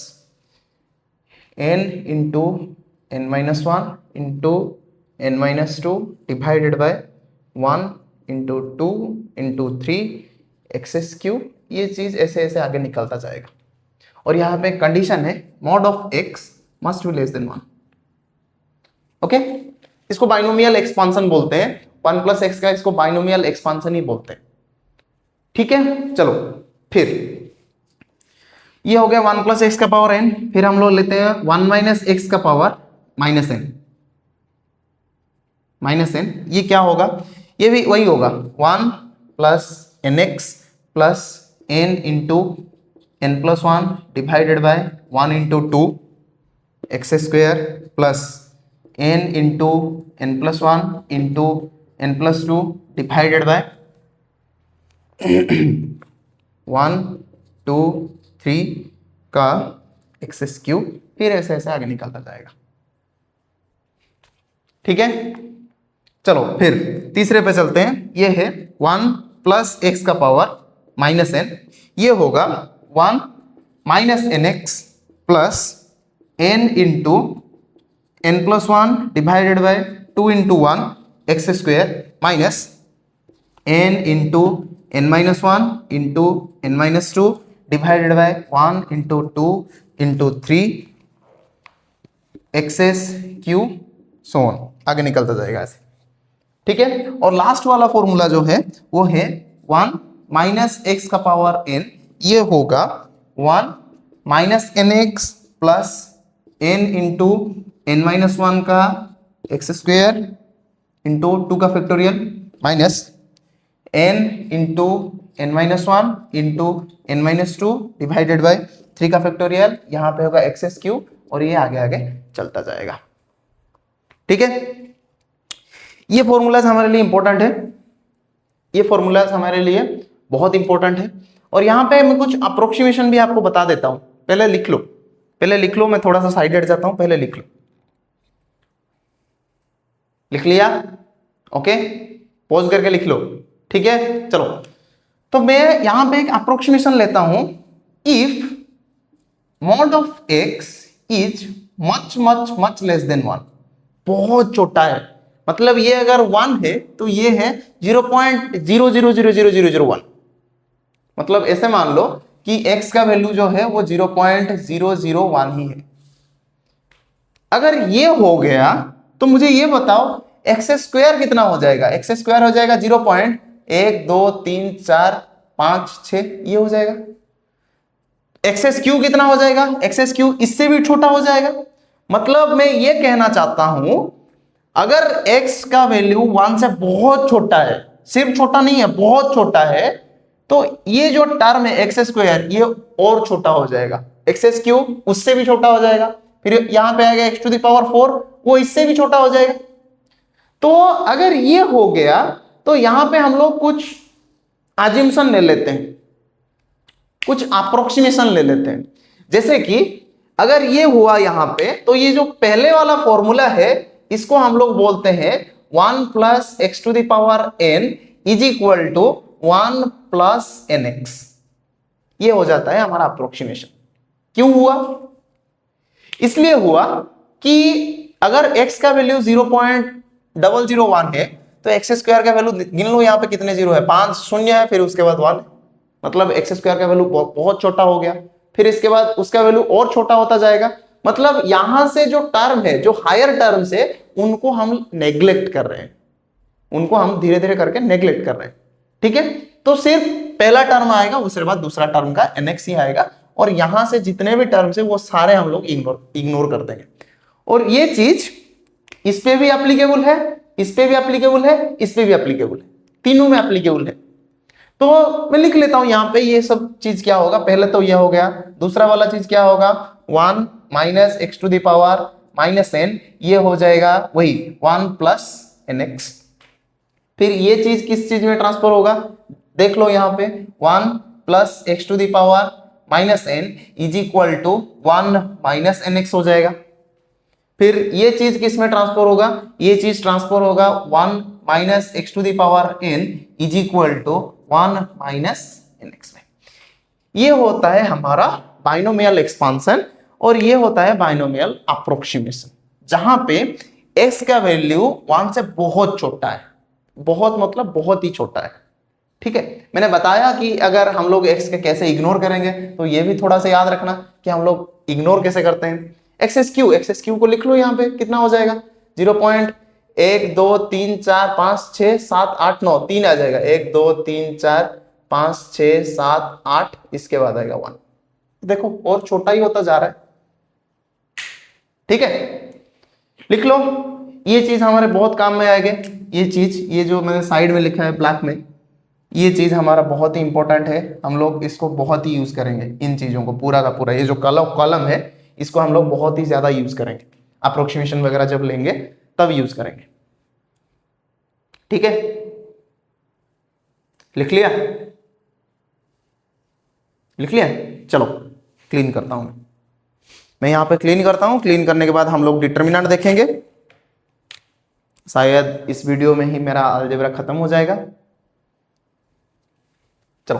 n into n-1 into n-2 divided by 1 into 2 into 3 x³। ये चीज ऐसे ऐसे आगे निकलता जाएगा, और यहाँ पे कंडीशन है mod of x must be less than 1। Okay, इसको बाइनोमियल एक्सपांशन बोलते हैं, 1 + x का इसको बाइनोमियल एक्सपांशन ही बोलते हैं। ठीक है, चलो फिर ये हो गया 1 + x का पावर n, फिर हम लोग लेते हैं 1 - x का पावर -n, ये क्या होगा, ये भी वही होगा 1 + nx plus n into n+1 divided by 1 into 2 x² plus n into n+1 into n+2 divided by 1 2 3 का x³, फिर ऐसे ऐसे आगे निकलता जाएगा। ठीक है, चलो फिर तीसरे पे चलते हैं। ये है 1 + x का पावर -n, ये होगा 1 - nx plus n into n+1 divided by 2 into 1 x² minus n into n-1 into n-2 divided by 1 into 2 into 3 x³ so on, आगे निकलता जाएगा ऐसे। ठीक है। और लास्ट वाला फॉर्मूला जो है वो है 1 माइनस एक्स का पावर n, ये होगा 1 minus n x plus n into n minus one का एक्स स्क्वेयर इंटू 2 का factorial minus n into n minus one into n minus two divided by 3 का फैक्टोरियल, यहाँ पे होगा एक्स एस क्यू और ये आगे आगे चलता जाएगा। ठीक है, ये फॉर्मूलाज हमारे लिए इंपॉर्टेंट है, ये फॉर्मूलाज हमारे लिए बहुत इंपॉर्टेंट है। और यहाँ पे मैं कुछ अप्रोक्सीमेशन भी आपको बता देता हूँ, पहले लिख लो, पहले लिख लो, मैं थोड़ा सा साइड हट जाता हूँ, पहले लिख लो। लिख लिया? ओके, पॉज करके लिख लो। ठीक है, चलो तो मैं यहां पे एक अप्रोक्सीमेशन लेता हूं, if mod of x is much much much less than 1, बहुत छोटा है, मतलब ये अगर 1 है तो ये है 0.00000001, मतलब ऐसे मान लो कि x का वैल्यू जो है वो 0.001 ही है। अगर ये हो गया तो मुझे ये बताओ एक्स स्क्वायर कितना हो जाएगा? एक्स स्क्वायर हो जाएगा 0.1 2 3 4 5 6, ये हो जाएगा। एक्स क्यू कितना हो जाएगा? एक्स क्यू इससे भी छोटा हो जाएगा। मतलब मैं ये कहना चाहता हूं, अगर x का वैल्यू 1 से बहुत छोटा है, सिर्फ छोटा नहीं है, बहुत छोटा है, तो ये जो टर्म है एक्स स्क्वायर ये और छोटा हो जाएगा, एक्स क्यू उससे भी छोटा हो जाएगा, फिर यहां पे आएगा एक्स टू द पावर 4, वो इससे भी छोटा हो जाएगा। तो अगर ये हो गया तो यहां पे हम लोग कुछ अजम्पशन ले लेते हैं, कुछ अप्रोक्सीमेशन ले लेते हैं। जैसे कि अगर ये हुआ यहां पे, तो ये जो पहले वाला फॉर्मूला है इसको हम लोग बोलते हैं 1 plus x to the power n is equal to 1 plus n x, ये हो जाता है हमारा अप्रोक्सीमेशन। क्यों हुआ? इसलिए हुआ कि अगर x का वैल्यू 0.001 है तो एक्स स्क्वायर का वैल्यू गिन लो, यहाँ पे कितने जीरो है, 5 शून्य है, फिर उसके बाद 1, मतलब एक्स स्क्वायर का वैल्यू बहुत छोटा हो गया, फिर इसके बाद उसका वैल्यू और छोटा होता जाएगा। मतलब यहां से जो टर्म है, जो हायर टर्म्स है, उनको हम नेग्लेक्ट कर रहे हैं, उनको हम धीरे धीरे करके नेग्लेक्ट कर रहे हैं। ठीक है, तो सिर्फ पहला टर्म आएगा, उसके बाद दूसरा टर्म का एनएक्स ही आएगा, और यहां से जितने भी टर्म्स है वो सारे हम लोग इग्नोर कर देंगे। और ये चीज इस पे भी एप्लीकेबल है, इस पे भी एप्लीकेबल है, इस पे भी एप्लीकेबल है, तीनों में एप्लीकेबल है। तो मैं लिख लेता हूं यहां पे ये सब चीज क्या होगा, पहले तो ये हो गया, दूसरा वाला चीज क्या होगा, 1 minus x to the power minus n, ये हो जाएगा वही 1 प्लस एन एक्स। फिर ये चीज किस चीज में ट्रांसफर होगा, देख लो यहाँ पे 1 plus x to the power minus n is equal to 1 minus n x हो जाएगा। फिर ये चीज किस में ट्रांसफर होगा, ये चीज ट्रांसफर होगा 1 minus x to the power n is equal to 1 minus n x में। ये होता है हमारा बाइनोमियल एक्सपांशन, और ये होता है बाइनोमियल अप्रोक्सीमेशन, जहां पे x का वैल्यू 1 से बहुत छोटा है, बहुत मतलब बहुत ही छोटा है। ठीक है, मैंने बताया कि अगर हम लोग x के कैसे इग्नोर करेंगे, तो ये भी थोड़ा सा याद रखना कि हम लोग इग्नोर कैसे करते हैं। एक्स क्यू को लिख लो, यहाँ पे कितना हो जाएगा, 0.1 2 3 4 5 6 7 8 9, 3 आ जाएगा, 1 2 3 4 5 6 7 8, इसके बाद आएगा 1। देखो और छोटा ही होता जा रहा है। ठीक है, लिख लो, ये चीज हमारे बहुत काम में आएगी, ये चीज, ये जो मैंने साइड में लिखा है ब्लैक में, ये चीज हमारा बहुत ही इंपॉर्टेंट है, हम लोग इसको बहुत ही यूज करेंगे, इन चीजों को पूरा का पूरा, ये जो कॉलम है इसको हम लोग बहुत ही ज्यादा यूज करेंगे, अप्रोक्सीमेशन वगैरह जब लेंगे तब यूज करेंगे। ठीक है, लिख लिया? लिख लिया? चलो क्लीन करता हूं मैं यहां पे क्लीन करता हूं, क्लीन करने के बाद हम लोग डिटर्मिनेंट देखेंगे, शायद इस वीडियो में ही मेरा अलजेब्रा खत्म हो जाएगा। चलो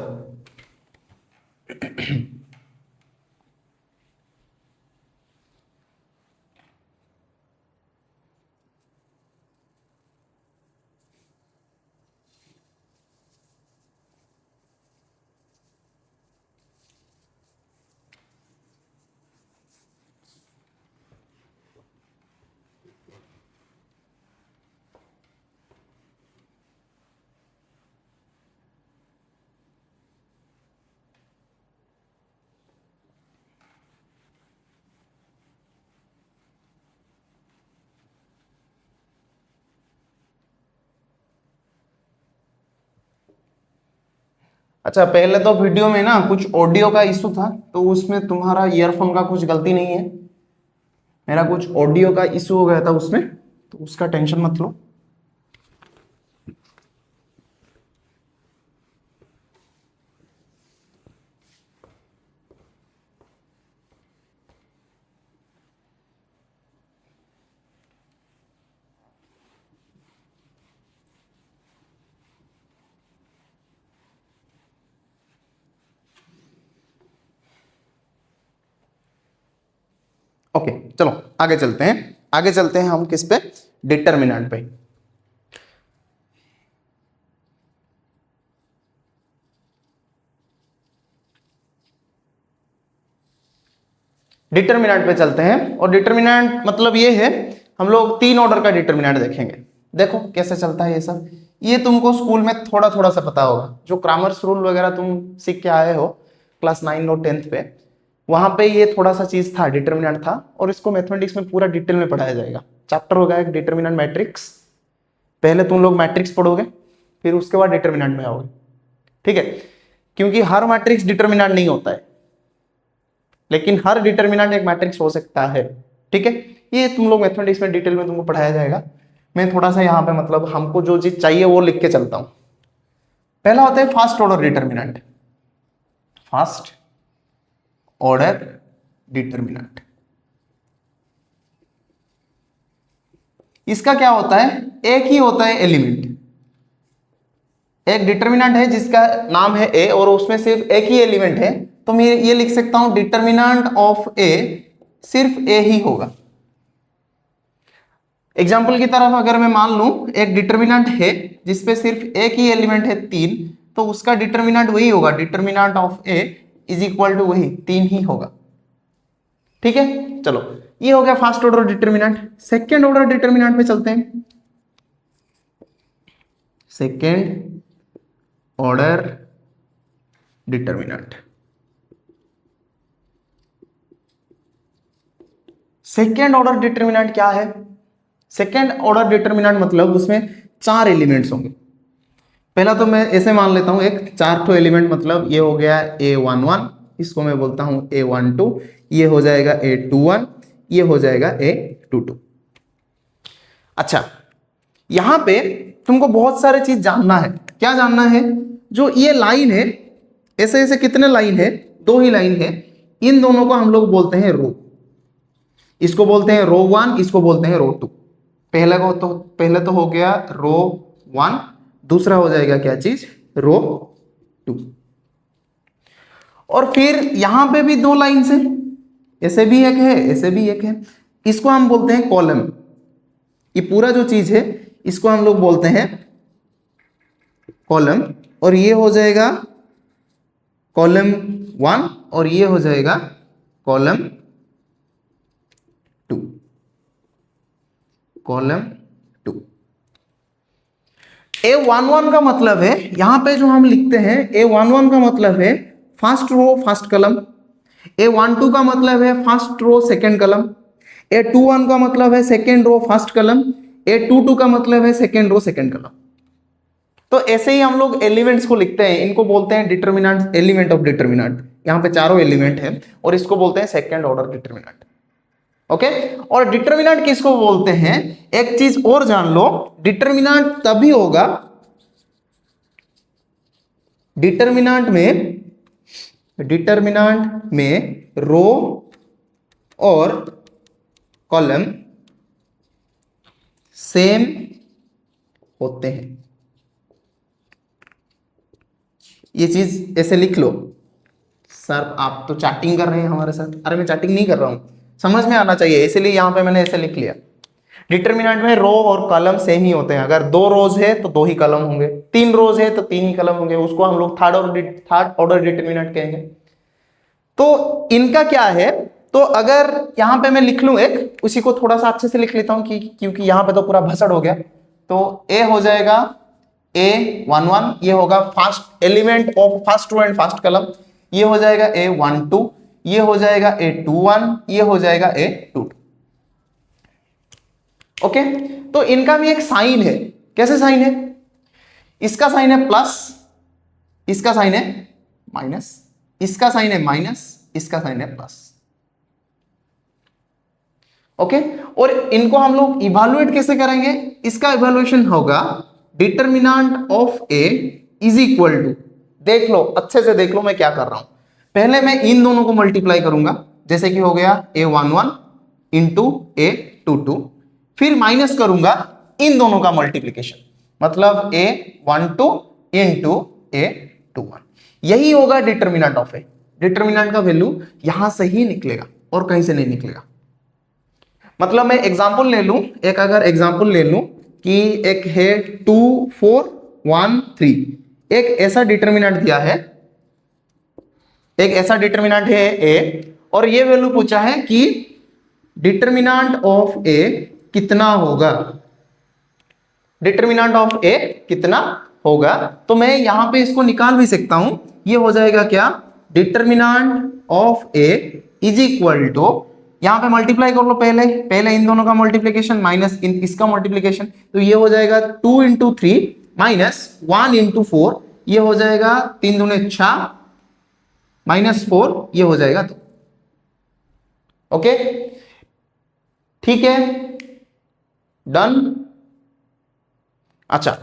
अच्छा, पहले तो वीडियो में ना कुछ ऑडियो का इशू था, तो उसमें तुम्हारा ईयरफोन का कुछ गलती नहीं है, मेरा कुछ ऑडियो का इशू हो गया था उसमें, तो उसका टेंशन मत लो। ओके, चलो आगे चलते हैं। आगे चलते हैं हम किस पे, डिटर्मिनेंट पे। डिटर्मिनेंट पे चलते हैं, और डिटर्मिनेंट मतलब ये है, हम लोग 3 ऑर्डर का डिटर्मिनेंट देखेंगे। देखो कैसे चलता है ये सब, ये तुमको स्कूल में थोड़ा थोड़ा सा पता होगा, जो क्रामर्स रूल वगैरह तुम सीख के आए हो क्लास 9 और 10th पे, वहां पे ये थोड़ा सा चीज था, डिटर्मिनेंट था, और इसको मैथमेटिक्स में पूरा डिटेल में पढ़ाया जाएगा। चैप्टर होगा एक डिटर्मिनेंट मैट्रिक्स, पहले तुम लोग मैट्रिक्स पढ़ोगे, फिर उसके बाद डिटर्मिनेंट में आओगे, ठीक है? क्योंकि हर मैट्रिक्स डिटर्मिनेंट नहीं होता है, लेकिन हर डिटर्मिनेंट एक मैट्रिक्स हो सकता है, ठीक है? ये तुम लोग मैथमेटिक्स में डिटेल में तुमको पढ़ाया जाएगा। मैं थोड़ा सा यहाँ पे मतलब हमको जो चीज चाहिए वो लिख के चलता हूं। पहला होता है first order determinant, first order determinant. इसका क्या होता है, एक ही होता है एलिमेंट, एक डिटर्मिनेंट है जिसका नाम है ए और उसमें सिर्फ एक ही एलिमेंट है, तो मैं ये लिख सकता हूं डिटर्मिनेंट ऑफ ए सिर्फ ए ही होगा। एग्जाम्पल की तरफ अगर मैं मान लूं एक डिटर्मिनेंट है जिसपे सिर्फ एक ही एलिमेंट है 3, तो उसका डिटर्मिनेंट वही होगा, determinant of A is equal to वही 3 ही होगा, ठीक है? चलो, ये हो गया first order determinant. Second order determinant पे चलते हैं। Second order determinant, second order determinant क्या है? सेकेंड ऑर्डर डिटर्मिनेंट मतलब उसमें 4 एलिमेंट्स होंगे। पहला तो मैं ऐसे मान लेता हूं, एक 4 ठो एलिमेंट, मतलब ये हो गया A11, इसको मैं बोलता हूं A12, ये हो जाएगा A21, ये हो जाएगा A22। अच्छा, यहां पे तुमको बहुत सारे चीज जानना है। क्या जानना है? जो ये लाइन है, ऐसे ऐसे कितने लाइन है? 2 ही लाइन है, इन दोनों को हम लोग बोलते हैं रो। इसको बोलते हैं रो 1, इसको बोलते हैं रो 2। पहले तो हो गया रो 1, दूसरा हो जाएगा क्या चीज, रो 2। और फिर यहां पे भी 2 लाइन्स है, ऐसे भी एक है, ऐसे भी एक है, इसको हम बोलते हैं कॉलम। ये पूरा जो चीज है इसको हम लोग बोलते हैं कॉलम, और ये हो जाएगा कॉलम 1 और ये हो जाएगा कॉलम 2, कॉलम 2। A11 का मतलब है, यहां पे जो हम लिखते हैं A11 का मतलब है फर्स्ट रो फर्स्ट कलम, A12 का मतलब है फर्स्ट रो सेकंड कलम, A21 का मतलब है सेकंड रो फर्स्ट कलम, A22 का मतलब है सेकंड रो सेकंड कलम। तो ऐसे ही हम लोग एलिमेंट्स को लिखते हैं, इनको बोलते हैं डिटर्मिनेंट, एलिमेंट ऑफ डिटर्मिनेंट। यहाँ पे चारों एलिमेंट है और इसको बोलते हैं सेकंड ऑर्डर डिटर्मिनेंट, ओके? और डिटर्मिनेंट किसको बोलते हैं, एक चीज और जान लो, डिटर्मिनेंट तभी होगा, डिटर्मिनेंट में रो और कॉलम सेम होते हैं। ये चीज ऐसे लिख लो। सर आप तो चैटिंग कर रहे हैं हमारे साथ, अरे मैं चैटिंग नहीं कर रहा हूं, समझ में आना चाहिए, इसलिए यहां पे मैंने ऐसे लिख लिया। डिटर्मिनेंट में रो और कॉलम सेम ही होते हैं, अगर 2 रोज है तो 2 ही कॉलम होंगे, 3 रोज है तो 3 ही कॉलम होंगे, उसको हम लोग थर्ड ऑर्डर डिटर्मिनेंट कहेंगे। तो इनका क्या है, तो अगर यहां पे मैं लिख लूं एक, उसी को थोड़ा सा अच्छे से लिख लेता हूं क्योंकि यहां पे तो पूरा भसड़ हो गया। तो ए हो जाएगा A11, ये होगा first element of first row and first column, ये हो जाएगा A12, ये हो जाएगा A21, ये हो जाएगा A22, ओके? तो इनका भी एक साइन है, कैसे साइन है? इसका साइन है प्लस, इसका साइन है माइनस, इसका साइन है माइनस, इसका साइन है प्लस। ओके, और इनको हम लोग इवैल्यूएट कैसे करेंगे? इसका इवैल्यूएशन होगा determinant of A is equal to, देख लो अच्छे से देख लो मैं क्या कर रहा हूं। पहले मैं इन दोनों को मल्टीप्लाई करूंगा, जैसे कि हो गया a11 इंटू a22, फिर माइनस करूंगा इन दोनों का मल्टीप्लीकेशन, मतलब a12 इंटू a21। यही होगा डिटरमिनेंट ऑफ ए। डिटरमिनेंट का वैल्यू यहां से ही निकलेगा और कहीं से नहीं निकलेगा। मतलब मैं एग्जांपल ले लूं, एक अगर एग्जांपल ले लूं कि एक है 2 4 1 3, एक ऐसा डिटरमिनेंट दिया है, एक ऐसा डिटरमिनेंट है ए, और ये वैल्यू पूछा है कि डिटरमिनेंट ऑफ ए कितना होगा, डिटरमिनेंट ऑफ ए कितना होगा। तो मैं यहां पे इसको निकाल भी सकता हूं, ये हो जाएगा क्या, determinant of A is equal to, यहां पे मल्टीप्लाई कर लो, पहले पहले इन दोनों का मल्टीप्लिकेशन माइनस इसका मल्टीप्लिकेशन, तो ये हो जाएगा 2 इंटू 3 माइनस 1 इंटू 4, ये हो जाएगा 3 दूने 6 माइनस 4, ये हो जाएगा 2। ओके ठीक है, डन। अच्छा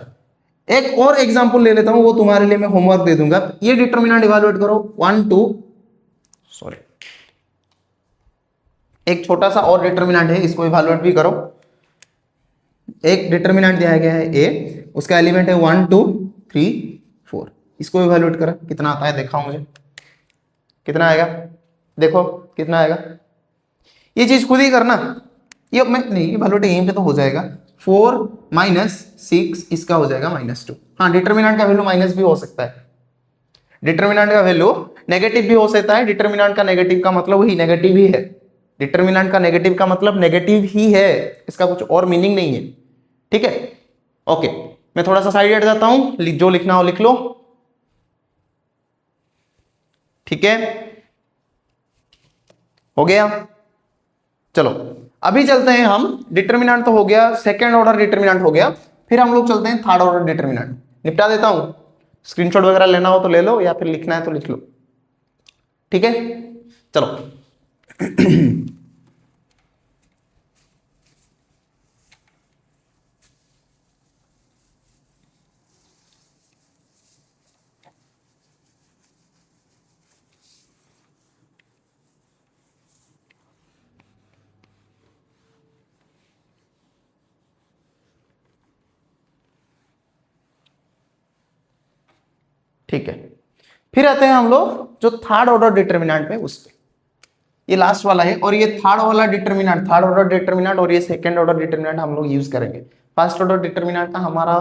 एक और एग्जांपल ले लेता हूं, वो तुम्हारे लिए मैं होमवर्क दे दूंगा। ये डिटरमिनेंट इवैल्यूएट करो 1 2, सॉरी एक छोटा सा और डिटरमिनेंट है, इसको इवैल्यूएट भी करो। एक डिटरमिनेंट दिया गया है ए, उसका एलिमेंट है 1 2 3 4, इसको इवैल्यूएट करा, कितना आता है दिखाओ मुझे, कितना आएगा, देखो कितना आएगा। ये चीज खुद ही करना, ये मैं नहीं इवैल्यूएट यहीं पे तो हो जाएगा, 4 माइनस 6, इसका हो जाएगा -2। हाँ डिटरमिनेंट का वैल्यू माइनस भी हो सकता है, डिटरमिनेंट का वैल्यू नेगेटिव भी हो सकता है। डिटरमिनेंट का नेगेटिव का मतलब वही नेगेटिव ही है, डिटरमिनेंट का नेगेटिव का मतलब नेगेटिव ही है, इसका कुछ और मीनिंग नहीं है। ठीक है ओके, मैं थोड़ा सा साइड हट जाता हूं, जो लिखना हो लिख लो। ठीक है हो गया, चलो अभी चलते हैं हम, डिटरमिनेंट तो हो गया, सेकंड ऑर्डर डिटरमिनेंट हो गया, फिर हम लोग चलते हैं थर्ड ऑर्डर डिटरमिनेंट। निपटा देता हूं, स्क्रीनशॉट वगैरह लेना हो तो ले लो या फिर लिखना है तो लिख लो। ठीक है चलो ठीक है, फिर आते हैं हम लोग जो थर्ड ऑर्डर डिटरमिनेंट में, उस पे ये लास्ट वाला है, और ये थर्ड वाला डिटरमिनेंट, थर्ड ऑर्डर डिटरमिनेंट और ये सेकंड ऑर्डर डिटरमिनेंट हम लोग यूज करेंगे। फर्स्ट ऑर्डर डिटरमिनेंट का हमारा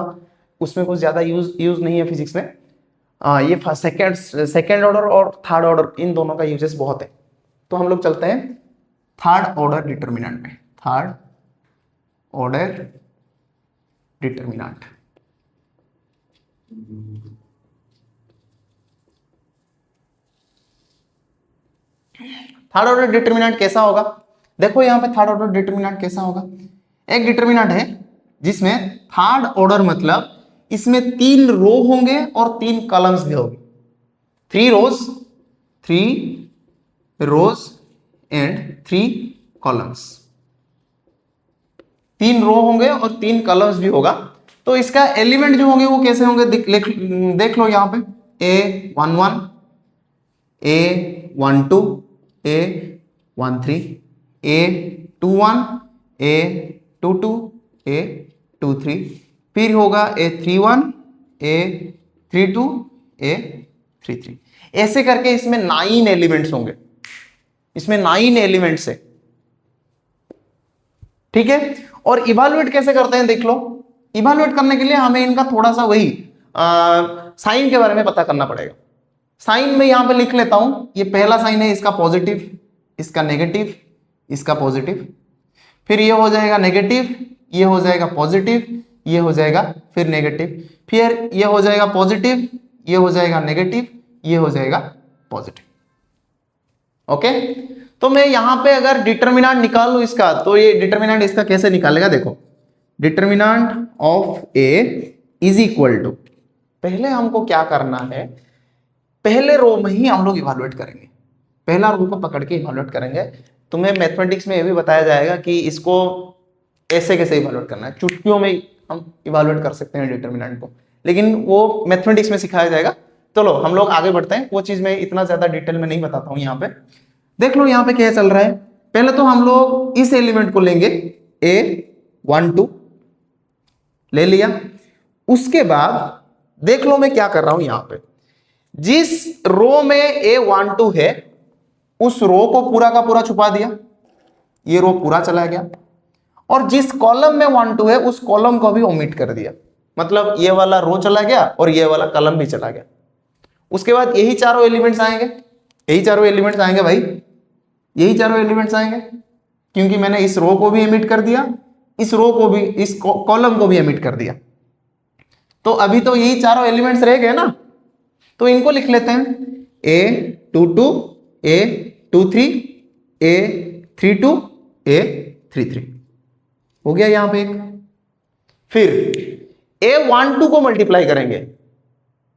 उसमें कुछ ज्यादा यूज नहीं है फिजिक्स में। ये सेकंड ऑर्डर और थर्ड ऑर्डर इन दोनों का यूजेस बहुत है। तो हम लोग चलते हैं थर्ड ऑर्डर डिटरमिनेंट में। Third order determinant, third order determinant कैसा होगा, देखो यहां पे थर्ड ऑर्डर डिटरमिनेंट कैसा होगा। एक डिटरमिनेंट है जिसमें थर्ड ऑर्डर मतलब इसमें 3 रो होंगे और 3 कॉलम्स भी होंगे, 3 रोज एंड 3 कॉलम्स, 3 रो होंगे और 3 कॉलम्स भी होगा। तो इसका एलिमेंट जो होंगे वो कैसे होंगे, देख लो यहां पे A11 A12 A13 A21 A22 A23, फिर होगा A31 A32 A33, ऐसे करके इसमें 9 एलिमेंट्स होंगे, इसमें 9 एलिमेंट्स है। ठीक है, और इवैल्यूएट कैसे करते हैं देख लो। इवैल्यूएट करने के लिए हमें इनका थोड़ा सा वही साइन के बारे में पता करना पड़ेगा। साइन में यहां पे लिख लेता हूं, ये पहला साइन है इसका पॉजिटिव, इसका नेगेटिव, इसका पॉजिटिव, फिर ये हो जाएगा नेगेटिव, ये हो जाएगा पॉजिटिव, ये हो जाएगा फिर नेगेटिव, फिर ये हो जाएगा पॉजिटिव, ये हो जाएगा नेगेटिव, ये हो जाएगा पॉजिटिव। ओके, तो मैं यहां पे अगर डिटरमिनेंट निकाल लूं इसका, तो ये डिटरमिनेंट इसका कैसे निकालेगा, देखो determinant of A is equal to, पहले हमको क्या करना है, पहले रो में ही हम लोग इवैल्यूएट करेंगे, पहला रो को पकड़ के इवैल्यूएट करेंगे। तुम्हें मैथमेटिक्स में ये भी बताया जाएगा कि इसको ऐसे कैसे इवैल्यूएट करना है, चुटकियों में हम इवैल्यूएट कर सकते हैं डिटरमिनेंट को, लेकिन वो मैथमेटिक्स में सिखाया जाएगा। चलो हम लोग आगे बढ़ते हैं, वो चीज मैं इतना ज्यादा डिटेल में नहीं बताता हूं। यहाँ पे देख लो यहाँ पे क्या चल रहा है। पहले तो हम लोग इस एलिमेंट को लेंगे A12 ले लिया। उसके बाद देख लो मैं क्या कर रहा हूं, यहाँ पे जिस रो में A12 है उस रो को पूरा का पूरा छुपा दिया, ये रो पूरा चला गया, और जिस कॉलम में 12 है उस कॉलम को भी ओमिट कर दिया, मतलब ये वाला रो चला गया और ये वाला कॉलम भी चला गया। उसके बाद यही चारों एलिमेंट्स आएंगे, यही चारों एलिमेंट्स आएंगे भाई, यही चारों एलिमेंट्स आएंगे, क्योंकि मैंने इस रो को भी एमिट कर दिया, इस रो को भी, इस कॉलम को भी एमिट कर दिया। तो अभी तो यही चारों एलिमेंट्स रह गए ना, तो इनको लिख लेते हैं A22 A23 A32 A33 हो गया यहां पे एक। फिर A12 को मल्टीप्लाई करेंगे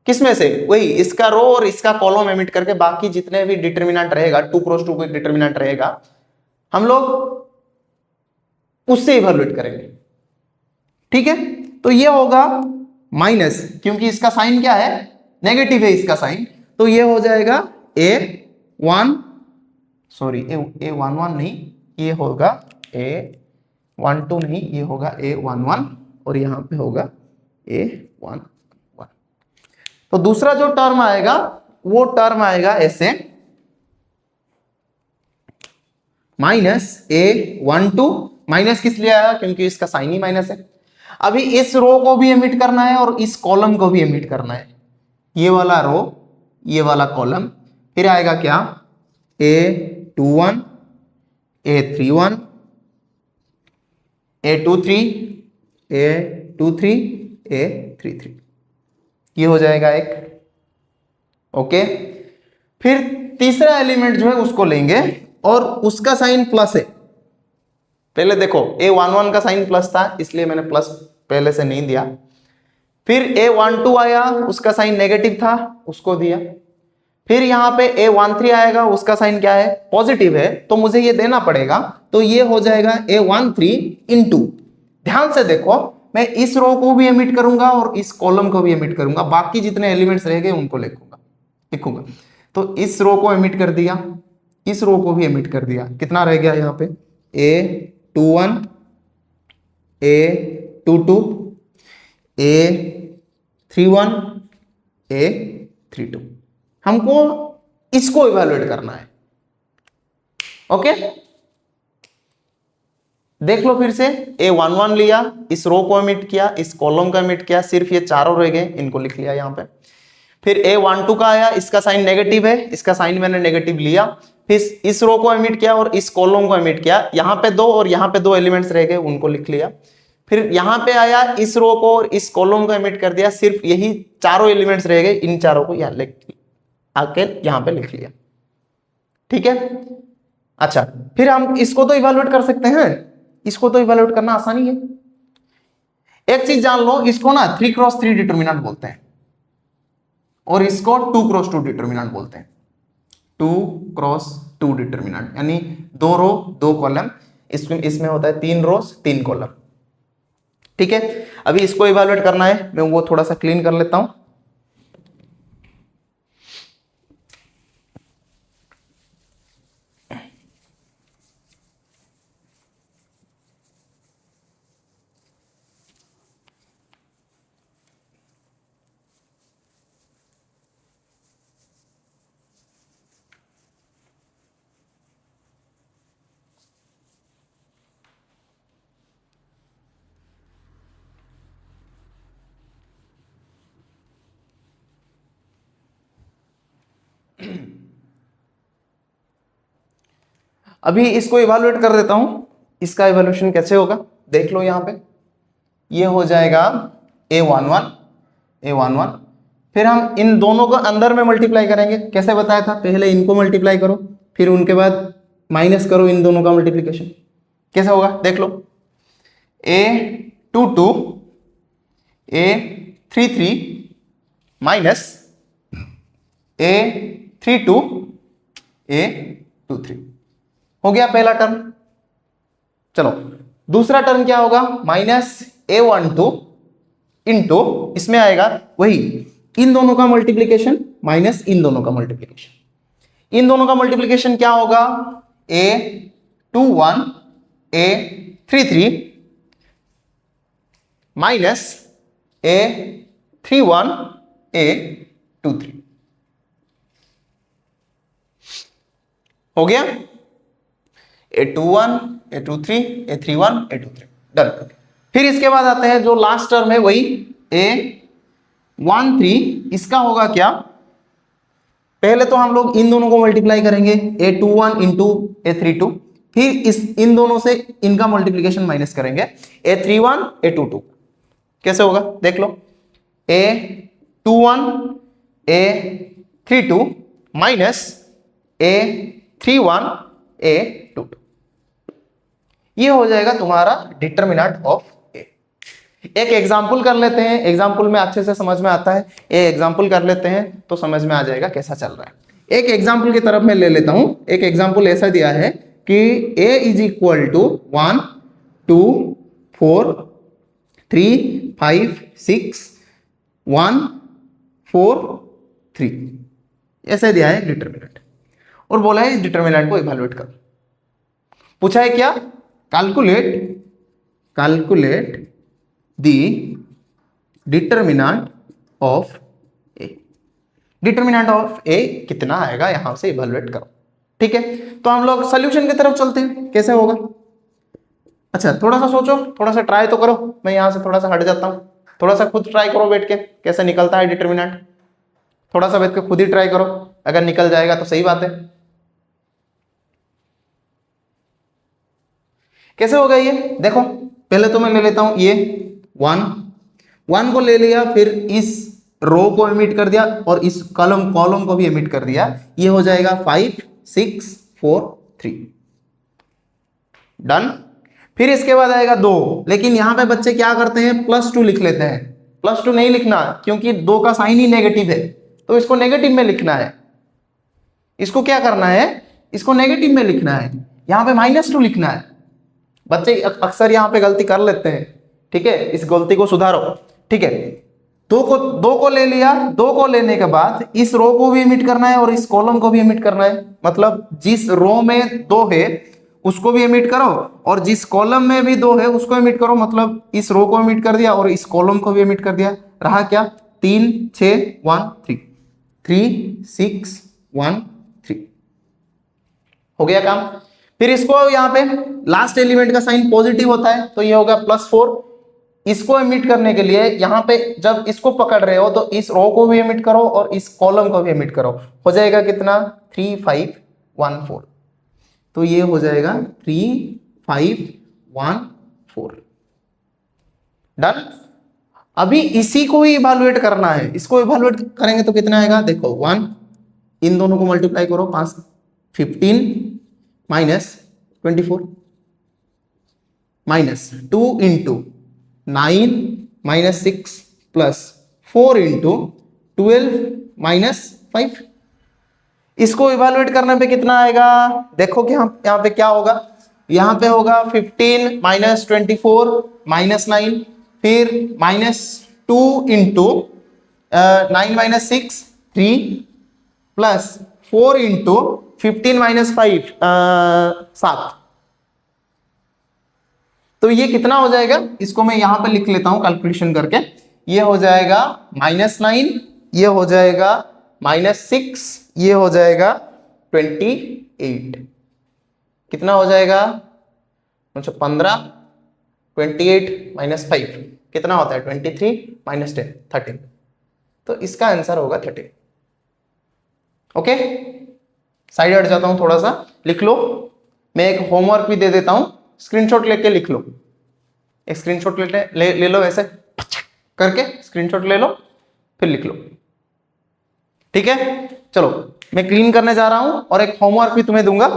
किसमें से, वही इसका रो और इसका कॉलम एमिट करके, बाकी जितने भी डिटरमिनेंट रहेगा 2 क्रॉस 2 कोई डिटरमिनेंट रहेगा हम लोग उससे इवैल्यूएट करेंगे। ठीक है, तो ये होगा माइनस, क्योंकि इसका साइन क्या है, नेगेटिव है इसका साइन, तो ये हो जाएगा A11 नहीं, ये होगा A12 नहीं, ये होगा A11 और यहां पे होगा A11। तो दूसरा जो टर्म आएगा वो टर्म आएगा ऐसे -A12, माइनस किस लिए आया, क्योंकि इसका साइन ही माइनस है। अभी इस रो को भी एमिट करना है और इस कॉलम को भी एमिट करना है, ये वाला रो ये वाला कॉलम, फिर आएगा क्या A21 A31 A23 A23 A33, ये हो जाएगा एक। ओके, फिर तीसरा एलिमेंट जो है उसको लेंगे और उसका साइन प्लस है। पहले देखो A11 का साइन प्लस था इसलिए मैंने प्लस पहले से नहीं दिया, फिर A12 आया उसका साइन नेगेटिव था उसको दिया, फिर यहां पे A13 आएगा उसका साइन क्या है, पॉजिटिव है, तो मुझे ये देना पड़ेगा, तो ये हो जाएगा A13 इंटू, ध्यान से देखो मैं इस रो को भी एमिट करूंगा और इस कॉलम को भी एमिट करूंगा, बाकी जितने एलिमेंट्स रह गए उनको लिखूंगा। तो इस रो को एमिट कर दिया, इस रो को भी एमिट कर दिया, कितना रह गया यहाँ पे A21 A22 A31 A32, हमको इसको इवैल्यूएट करना है। ओके, देख लो फिर से A11 लिया, इस रो को एमिट किया, इस कॉलम को एमिट किया, सिर्फ ये चारों रह गए, इनको लिख लिया यहाँ पे। फिर A12 का आया, इसका साइन नेगेटिव है, इसका साइन मैंने नेगेटिव लिया, फिर इस रो को एमिट किया और इस कॉलम को एमिट किया, यहाँ पे दो और यहाँ पे दो एलिमेंट्स रह गए, उनको लिख लिया। फिर यहाँ पे आया, इस रो को और इस कॉलम को एमिट कर दिया, सिर्फ यही चारों एलिमेंट्स रह गए, इन चारों को यहाँ आके यहाँ पे लिख लिया। ठीक है, अच्छा फिर हम इसको तो इवैल्यूएट कर सकते हैं, इसको तो इवैल्यूएट करना आसानी है। एक चीज जान लो, इसको ना 3 क्रॉस 3 डिटरमिनेंट बोलते हैं और इसको 2 क्रॉस 2 डिटरमिनेंट बोलते हैं। 2 क्रॉस 2 डिटरमिनेंट यानी 2 रो 2 कॉलम, इसमें होता है 3 रोज 3 कॉलम। ठीक है, अभी इसको इवैल्यूएट करना है, मैं वो थोड़ा सा क्लीन कर लेता हूं। अभी इसको इवैल्यूएट कर देता हूं, इसका इवैल्यूएशन कैसे होगा देख लो। यहां पे ये हो जाएगा A11, फिर हम इन दोनों को अंदर में मल्टीप्लाई करेंगे, कैसे बताया था, पहले इनको मल्टीप्लाई करो फिर उनके बाद माइनस करो इन दोनों का मल्टीप्लीकेशन, कैसे होगा देख लो। A22 A33 minus A32 A23 हो गया पहला टर्म। चलो दूसरा टर्म क्या होगा, -A12 इंटू इसमें आएगा वही इन दोनों का मल्टीप्लीकेशन माइनस इन दोनों का मल्टीप्लीकेशन। इन दोनों का मल्टीप्लीकेशन क्या होगा, A21 A33 minus A31 A23 हो गया। A21 A23 A31 A23 done. फिर इसके बाद आते हैं जो लास्ट टर्म है वही A13, इसका होगा क्या, पहले तो हम लोग इन दोनों को मल्टीप्लाई करेंगे A21 इंटू A32, फिर इन दोनों से इनका मल्टीप्लीकेशन माइनस करेंगे A31 A22। कैसे होगा देख लो, A21 A32 minus A31 A22, ये हो जाएगा तुम्हारा डिटर्मिनेंट ऑफ ए। एक एग्जाम्पल कर लेते हैं, एग्जाम्पल में अच्छे से समझ में आता है, ये एग्जाम्पल कर लेते हैं तो समझ में आ जाएगा कैसा चल रहा है। एक एग्जाम्पल की तरफ मैं ले लेता हूं। एक एग्जाम्पल ऐसा दिया है कि a इज इक्वल टू 1 2 4 3 5 6 1 4 3 ऐसा दिया है डिटर्मिनेंट, और बोला है इस डिटर्मिनेंट को इवैल्यूएट करो। पूछा है क्या, calculate the determinant of a. Determinant of a कितना आएगा यहां से इवैल्यूएट करो। ठीक है, तो हम लोग सॉल्यूशन की तरफ चलते हैं, कैसे होगा। अच्छा थोड़ा सा सोचो, थोड़ा सा ट्राई तो करो, मैं यहां से थोड़ा सा हट जाता हूं, थोड़ा सा खुद ट्राई करो बैठ के कैसे निकलता है डिटर्मिनेंट। थोड़ा सा बैठ के खुद ही ट्राई करो, अगर निकल जाएगा तो सही बात है। कैसे होगा ये देखो, पहले तो मैं ले लेता हूं ये 1 को ले लिया, फिर इस रो को एमिट कर दिया और इस कॉलम को भी एमिट कर दिया, ये हो जाएगा 5 6 4 3 डन। फिर इसके बाद आएगा 2, लेकिन यहां पे बच्चे क्या करते हैं +2 लिख लेते हैं। +2 नहीं लिखना क्योंकि 2 का साइन ही नेगेटिव है, तो इसको नेगेटिव में लिखना है। इसको क्या करना है, इसको नेगेटिव में लिखना है, यहां पे -2 लिखना है। बच्चे अक्सर यहां पे गलती कर लेते हैं, ठीक है, इस गलती को सुधारो। ठीक है, दो को ले लिया, 2 को लेने के बाद इस रो को भी एमिट करना है और इस कॉलम को भी एमिट करना है, मतलब जिस रो में 2 है उसको भी एमिट करो और जिस कॉलम में भी 2 है उसको एमिट करो, मतलब इस रो को एमिट कर दिया और इस कॉलम को भी एमिट कर दिया। रहा क्या, 3 6 1 3 3 6 1 3 हो गया काम। फिर इसको यहाँ पे लास्ट एलिमेंट का साइन पॉजिटिव होता है तो ये होगा +4। इसको एमिट करने के लिए यहाँ पे जब इसको पकड़ रहे हो तो इस रो को भी एमिट करो और इस कॉलम को भी एमिट करो। हो जाएगा कितना, 3 5 1 4, तो ये हो जाएगा 3 5 1 4 डन। अभी इसी को ही इवैल्यूएट करना है, इसको इवैल्यूएट करेंगे तो कितना आएगा देखो, 1 इन दोनों को मल्टीप्लाई करो 5 15 -24 -2 इंटू 9 -6 प्लस 4 इंटू 12 -5। इसको इवैल्यूएट करने पे कितना आएगा देखो कि यहाँ पे क्या होगा, यहाँ पे होगा 15 -24 -9, फिर -2 इंटू 9 -6 3 प्लस 4 इंटू 15 -5 7। तो ये कितना हो जाएगा, इसको मैं यहां पे लिख लेता हूं कैलकुलेशन करके। ये हो जाएगा -9, ये हो जाएगा -6, ये हो जाएगा 28। कितना हो जाएगा, 15 28 -5 कितना होता है, 23 -10 13। तो इसका आंसर होगा 13। ओके, साइड हट जाता हूं, थोड़ा सा लिख लो। मैं एक होमवर्क भी दे देता हूं, स्क्रीनशॉट लेके लिख लो। एक स्क्रीनशॉट ले लो, ऐसे करके स्क्रीनशॉट ले लो फिर लिख लो। ठीक है, चलो मैं क्लीन करने जा रहा हूं और एक होमवर्क भी तुम्हें दूंगा,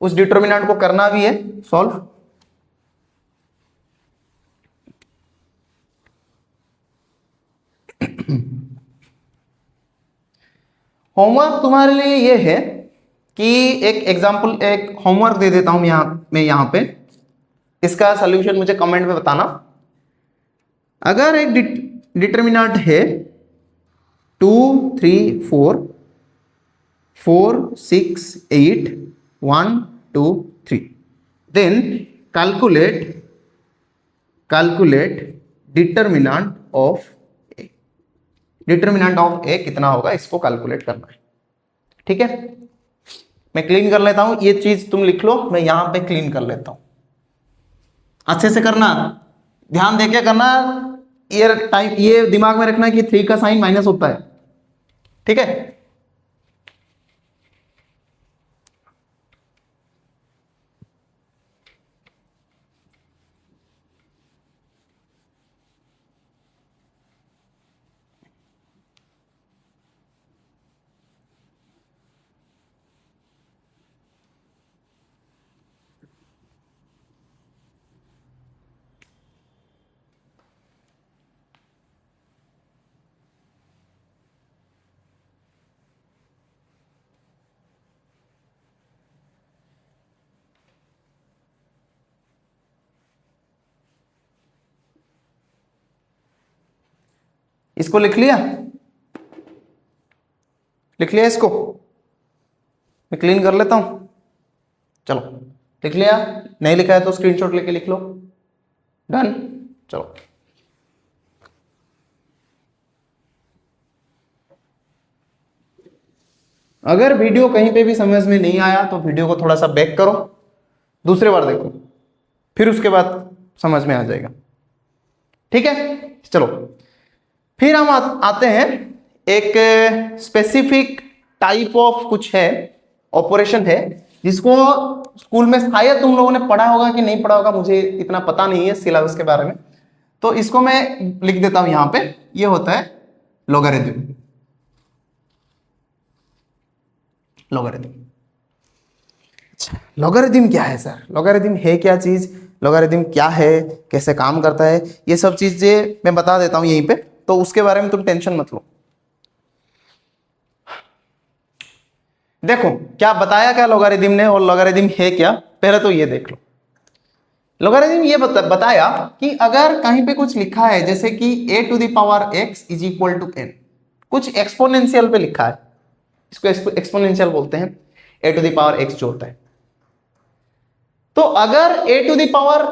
उस डिटर्मिनेंट को करना भी है सॉल्व। होमवर्क तुम्हारे लिए ये है कि एक एग्जाम्पल, एक होमवर्क दे देता हूं मैं यहाँ पे, इसका सॉल्यूशन मुझे कमेंट में बताना। अगर एक डिटर्मिनेंट है 2 3 4 4 6 8 1 2 3, then calculate determinant of a. Determinant of a कितना होगा, इसको कैलकुलेट करना है। ठीक है, मैं क्लीन कर लेता हूं, ये चीज तुम लिख लो, मैं यहां पे क्लीन कर लेता हूं। अच्छे से करना, ध्यान देके करना, ये दिमाग में रखना कि 3 का साइन माइनस होता है। ठीक है, इसको लिख लिया इसको, मैं क्लीन कर लेता हूं। चलो, लिख लिया, नहीं लिखा है तो स्क्रीनशॉट लेके लिख लो। डन, चलो। अगर वीडियो कहीं पे भी समझ में नहीं आया तो वीडियो को थोड़ा सा बैक करो, दूसरे बार देखो, फिर उसके बाद समझ में आ जाएगा। ठीक है, चलो फिर हम आते हैं एक स्पेसिफिक टाइप ऑफ कुछ है, ऑपरेशन है, जिसको स्कूल में शायद तुम लोगों ने पढ़ा होगा कि नहीं पढ़ा होगा, मुझे इतना पता नहीं है सिलेबस के बारे में, तो इसको मैं लिख देता हूं यहां पे। ये होता है लॉगरिथम। लॉगरिथम क्या है सर? लॉगरिथम है क्या चीज? लॉगरिथम क्या है, कैसे काम करता है, ये सब चीजें मैं बता देता हूं यहीं पे, तो उसके बारे में तुम टेंशन मत लो। देखो क्या बताया क्या लॉगरिथम ने, और लॉगरिथम है क्या, पहले तो ये देख लो। लॉगरिथम ये बताया कि अगर कहीं पे कुछ लिखा है जैसे कि a to the power x is equal to n, कुछ एक्सपोनेंशियल पे लिखा है, इसको एक्सपोनेंशियल बोलते हैं, a to the power x जो होता है। तो अगर a to the power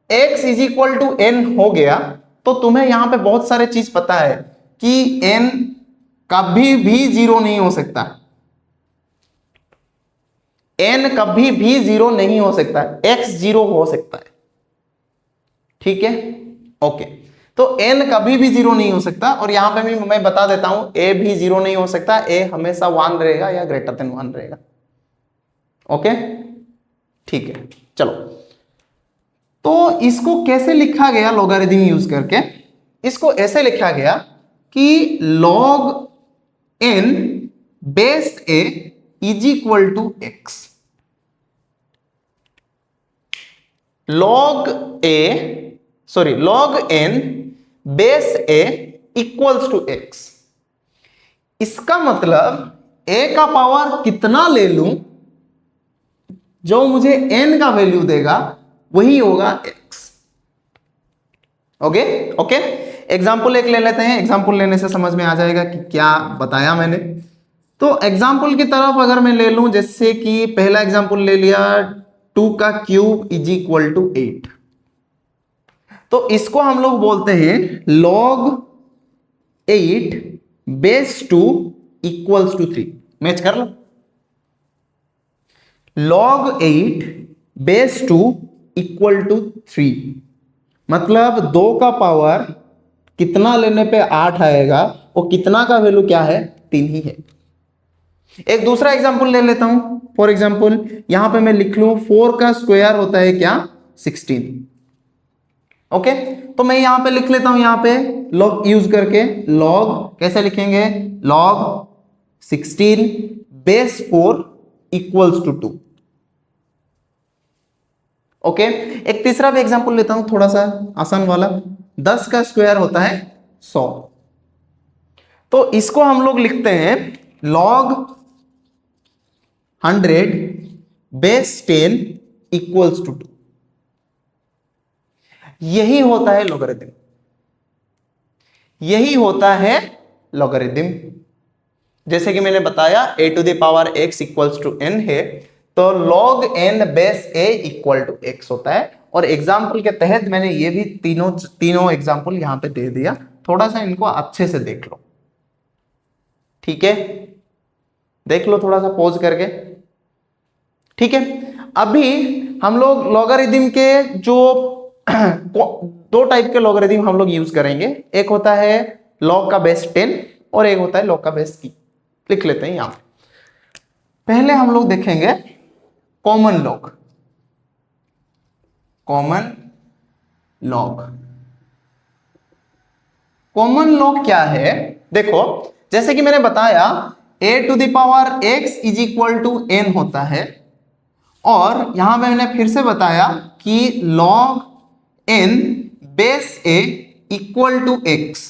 x is equal to n हो गया, तो तुम्हें यहां पे बहुत सारे चीज पता है कि n कभी भी जीरो नहीं हो सकता, n कभी भी जीरो नहीं हो सकता, x जीरो हो सकता है। ठीक है, ओके, तो n कभी भी जीरो नहीं हो सकता, और यहां पे भी मैं बता देता हूं a भी जीरो नहीं हो सकता, a हमेशा 1 रहेगा या ग्रेटर देन 1 रहेगा। ओके, ठीक है, चलो। तो इसको कैसे लिखा गया लॉगरिथम यूज करके? इसको ऐसे लिखा गया कि log n base a is equal to x। log n base a equals to x। इसका मतलब a का पावर कितना ले लूं, जो मुझे n का वैल्यू देगा वही होगा x। ओके, एग्जाम्पल एक ले लेते हैं, एग्जाम्पल लेने से समझ में आ जाएगा कि क्या बताया मैंने। तो एग्जाम्पल की तरफ अगर मैं ले लूं, जैसे कि पहला एग्जाम्पल ले लिया 2 का क्यूब इज इक्वल टू 8, तो इसको हम लोग बोलते हैं log 8 base 2 equals to 3। Match कर लो, log 8 बेस 2 इक्वल टू 3, मतलब 2 का पावर कितना लेने पे 8 आएगा, और कितना का वैल्यू क्या है, 3 ही है। एक दूसरा एग्जांपल ले लेता हूं, फॉर एग्जांपल यहां पे मैं लिख लूं 4 का स्क्वायर होता है क्या, 16। ओके, तो मैं यहां पे लिख लेता हूं, यहां पे लॉग यूज करके, लॉग कैसे लिखेंगे, log 16 base 4 equals to 2। Okay, एक तीसरा भी एग्जांपल लेता हूं, थोड़ा सा आसान वाला, 10 का स्क्वायर होता है 100। तो इसको हम लोग लिखते हैं log 100 बेस 10 इक्वल्स टू 2। यही होता है लॉगरिथम, यही होता है लॉगरिथम। जैसे कि मैंने बताया a to the power x equals to n है, तो log n base a equal to x होता है। और एग्जाम्पल के तहत मैंने ये भी तीनों एग्जाम्पल यहां पे दे दिया, थोड़ा सा इनको अच्छे से देख लो, ठीक है? देख लो थोड़ा सा पॉज करके, ठीक है? अभी हम लोग लॉगरिथम के जो दो टाइप के लॉगरिथम हम लोग यूज करेंगे। एक होता है log का बेस 10 और एक होता है log का बेस e। लिख लेते हैं यहां पे। पहले हम लोग देखेंगे common log. Common log, common log क्या है? देखो, जैसे कि मैंने बताया a to the power x is equal to n होता है, और यहां पे मैंने फिर से बताया कि log n base a equal to x,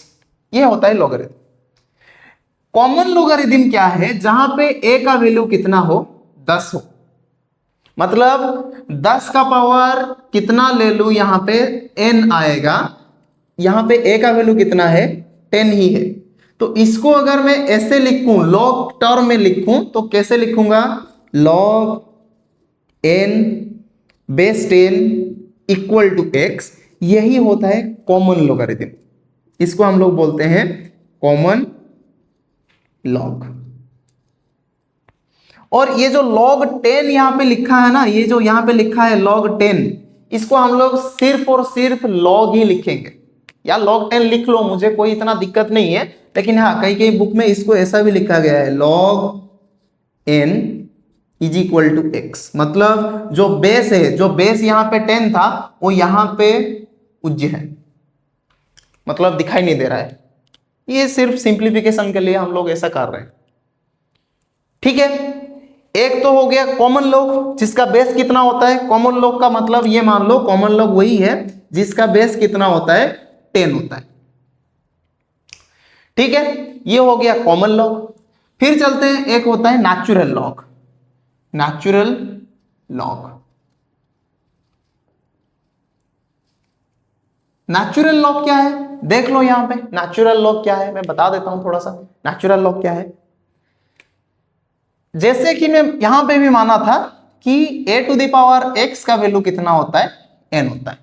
ये होता है लॉगरिथम। कॉमन लॉगरिथम क्या है? जहां पे a का वैल्यू कितना हो? 10 हो। मतलब 10 का पावर कितना ले लू, यहां पे n आएगा। यहां पे a का वैल्यू कितना है? 10 ही है। तो इसको अगर मैं ऐसे लिखूं, log टर्म में लिखूं, तो कैसे लिखूंगा? log n base 10 equal to x। यही होता है कॉमन लॉगरिथम। इसको हम लोग बोलते हैं कॉमन लॉग। और ये जो log 10 यहां पे लिखा है ना, ये जो यहां पे लिखा है log 10, इसको हम लोग सिर्फ और सिर्फ log ही लिखेंगे। या log 10 लिख लो, मुझे कोई इतना दिक्कत नहीं है, लेकिन हाँ कई कई बुक में इसको ऐसा भी लिखा गया है log n is equal to x। मतलब जो बेस है, जो बेस यहां पे 10 था, वो यहां पे उज्ज है, मतलब दिखाई नहीं दे रहा है। ये सिर्फ सिंप्लीफिकेशन के लिए हम लोग ऐसा कर रहे हैं, ठीक है? एक तो हो गया कॉमन लॉग, जिसका बेस कितना होता है। कॉमन लॉग का मतलब ये मान लो, कॉमन लॉग वही है जिसका बेस कितना होता है? 10 होता है, ठीक है? ये हो गया कॉमन लॉग। फिर चलते हैं, एक होता है natural log. Natural log, natural log क्या है? देख लो यहां पे नेचुरल लॉग क्या है, मैं बता देता हूं थोड़ा सा नेचुरल लॉग क्या है। जैसे कि मैं यहां पे भी माना था कि a to the power x का वैल्यू कितना होता है? n होता है।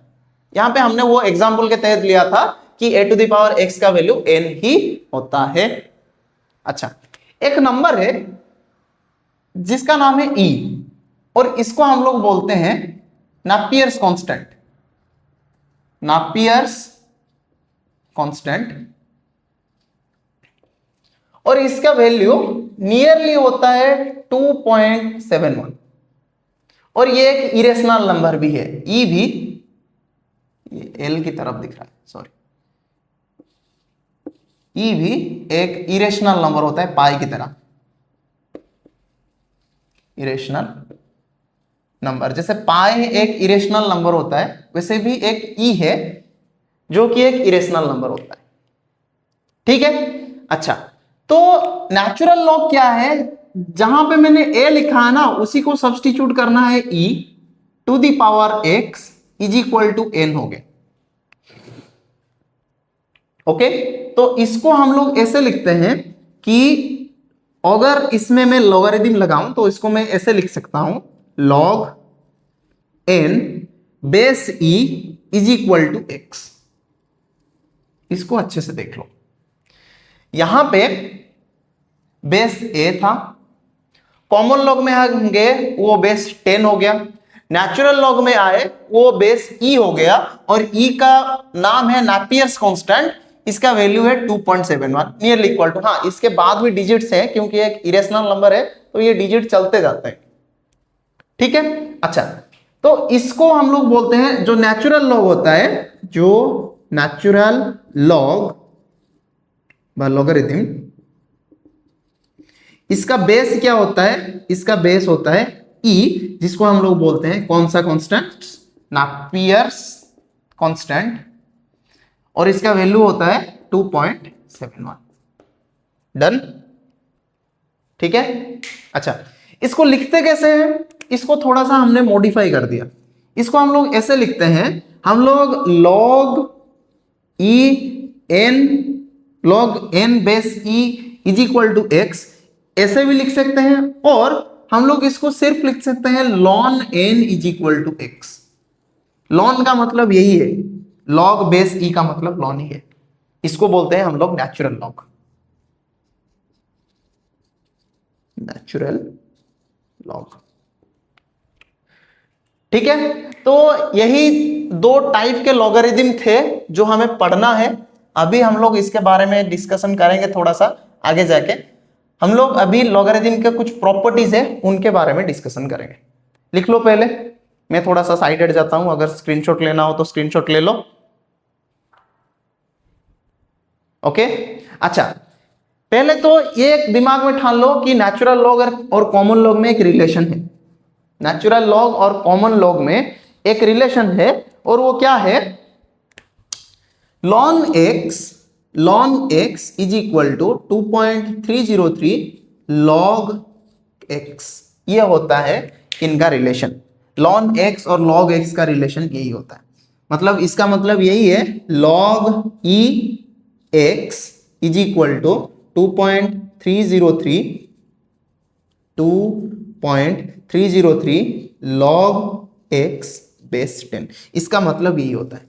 यहां पे हमने वो एग्जांपल के तहत लिया था कि a to the power x का वैल्यू n ही होता है। अच्छा, एक नंबर है जिसका नाम है e, और इसको हम लोग बोलते हैं नापियर्स कांस्टेंट। नापियर्स कांस्टेंट, और इसका वैल्यू नियरली होता है 2.71, और ये एक इरेशनल नंबर भी है। ई भी, ये एल की तरफ दिख रहा है, सॉरी, ई भी एक इरेशनल नंबर होता है, पाई की तरह। इरेशनल नंबर, जैसे पाई एक इरेशनल नंबर होता है, वैसे भी एक ई है जो कि एक इरेशनल नंबर होता है, ठीक है? अच्छा, तो नेचुरल लॉग क्या है? जहां पे मैंने a लिखा है ना, उसी को सब्स्टिट्यूट करना है e to the power x is equal to n हो गया, ओके? तो इसको हम लोग ऐसे लिखते हैं कि अगर इसमें मैं लॉगरिथम लगाऊं तो इसको मैं ऐसे लिख सकता हूं, log n base e is equal to x। इसको अच्छे से देख लो, यहां पे बेस a था, कॉमन लॉग में होंगे वो बेस 10 हो गया, नेचुरल लॉग में आए वो बेस e हो गया, और e का नाम है नापियर्स कांस्टेंट। इसका वैल्यू है 2.71, नियरली इक्वल टू। हाँ, इसके बाद भी डिजिट्स हैं, क्योंकि एक इरेशनल नंबर है तो ये डिजिट चलते जाते हैं, ठीक है? अच्छा, तो इसको हम लोग बोलते हैं, जो नेचुरल लॉग होता है, जो नेचुरल लॉग व लॉगरिथम, इसका बेस क्या होता है? इसका बेस होता है e, जिसको हम लोग बोलते हैं कौन सा कांस्टेंट? नापियर्स कांस्टेंट, और इसका वैल्यू होता है 2.71। डन? ठीक है। अच्छा, इसको लिखते कैसे हैं, इसको थोड़ा सा हमने मॉडिफाई कर दिया। इसको हम लोग ऐसे लिखते हैं, हम लोग log n base e is equal to x ऐसे भी लिख सकते हैं, और हम लोग इसको सिर्फ लिख सकते हैं ln n is equal to x. ln का मतलब यही है, log बेस e का मतलब ln ही है। इसको बोलते हैं हम लोग नेचुरल लॉग, नेचुरल लॉग। ठीक है, तो यही दो टाइप के लॉगरिथम थे जो हमें पढ़ना है। अभी हम लोग इसके बारे में डिस्कशन करेंगे थोड़ा सा आगे जाके। हम लोग अभी लॉगरिथम के कुछ प्रॉपर्टीज है उनके बारे में डिस्कशन करेंगे। लिख लो पहले, मैं थोड़ा सा साइड हट जाता हूं, अगर स्क्रीनशॉट लेना हो तो स्क्रीनशॉट ले लो। ओके, अच्छा, पहले तो ये दिमाग में ठान लो कि नेचुरल लॉग और कॉमन लॉग में एक रिलेशन है। नेचुरल लॉग और कॉमन लॉग में एक रिलेशन है, और वो क्या है, ln x is equal to 2.303 log x। ये होता है इनका रिलेशन। ln x और log x का रिलेशन यही होता है। मतलब इसका मतलब यही है, log e x is equal to 2.303 log x base 10। इसका मतलब यही होता है।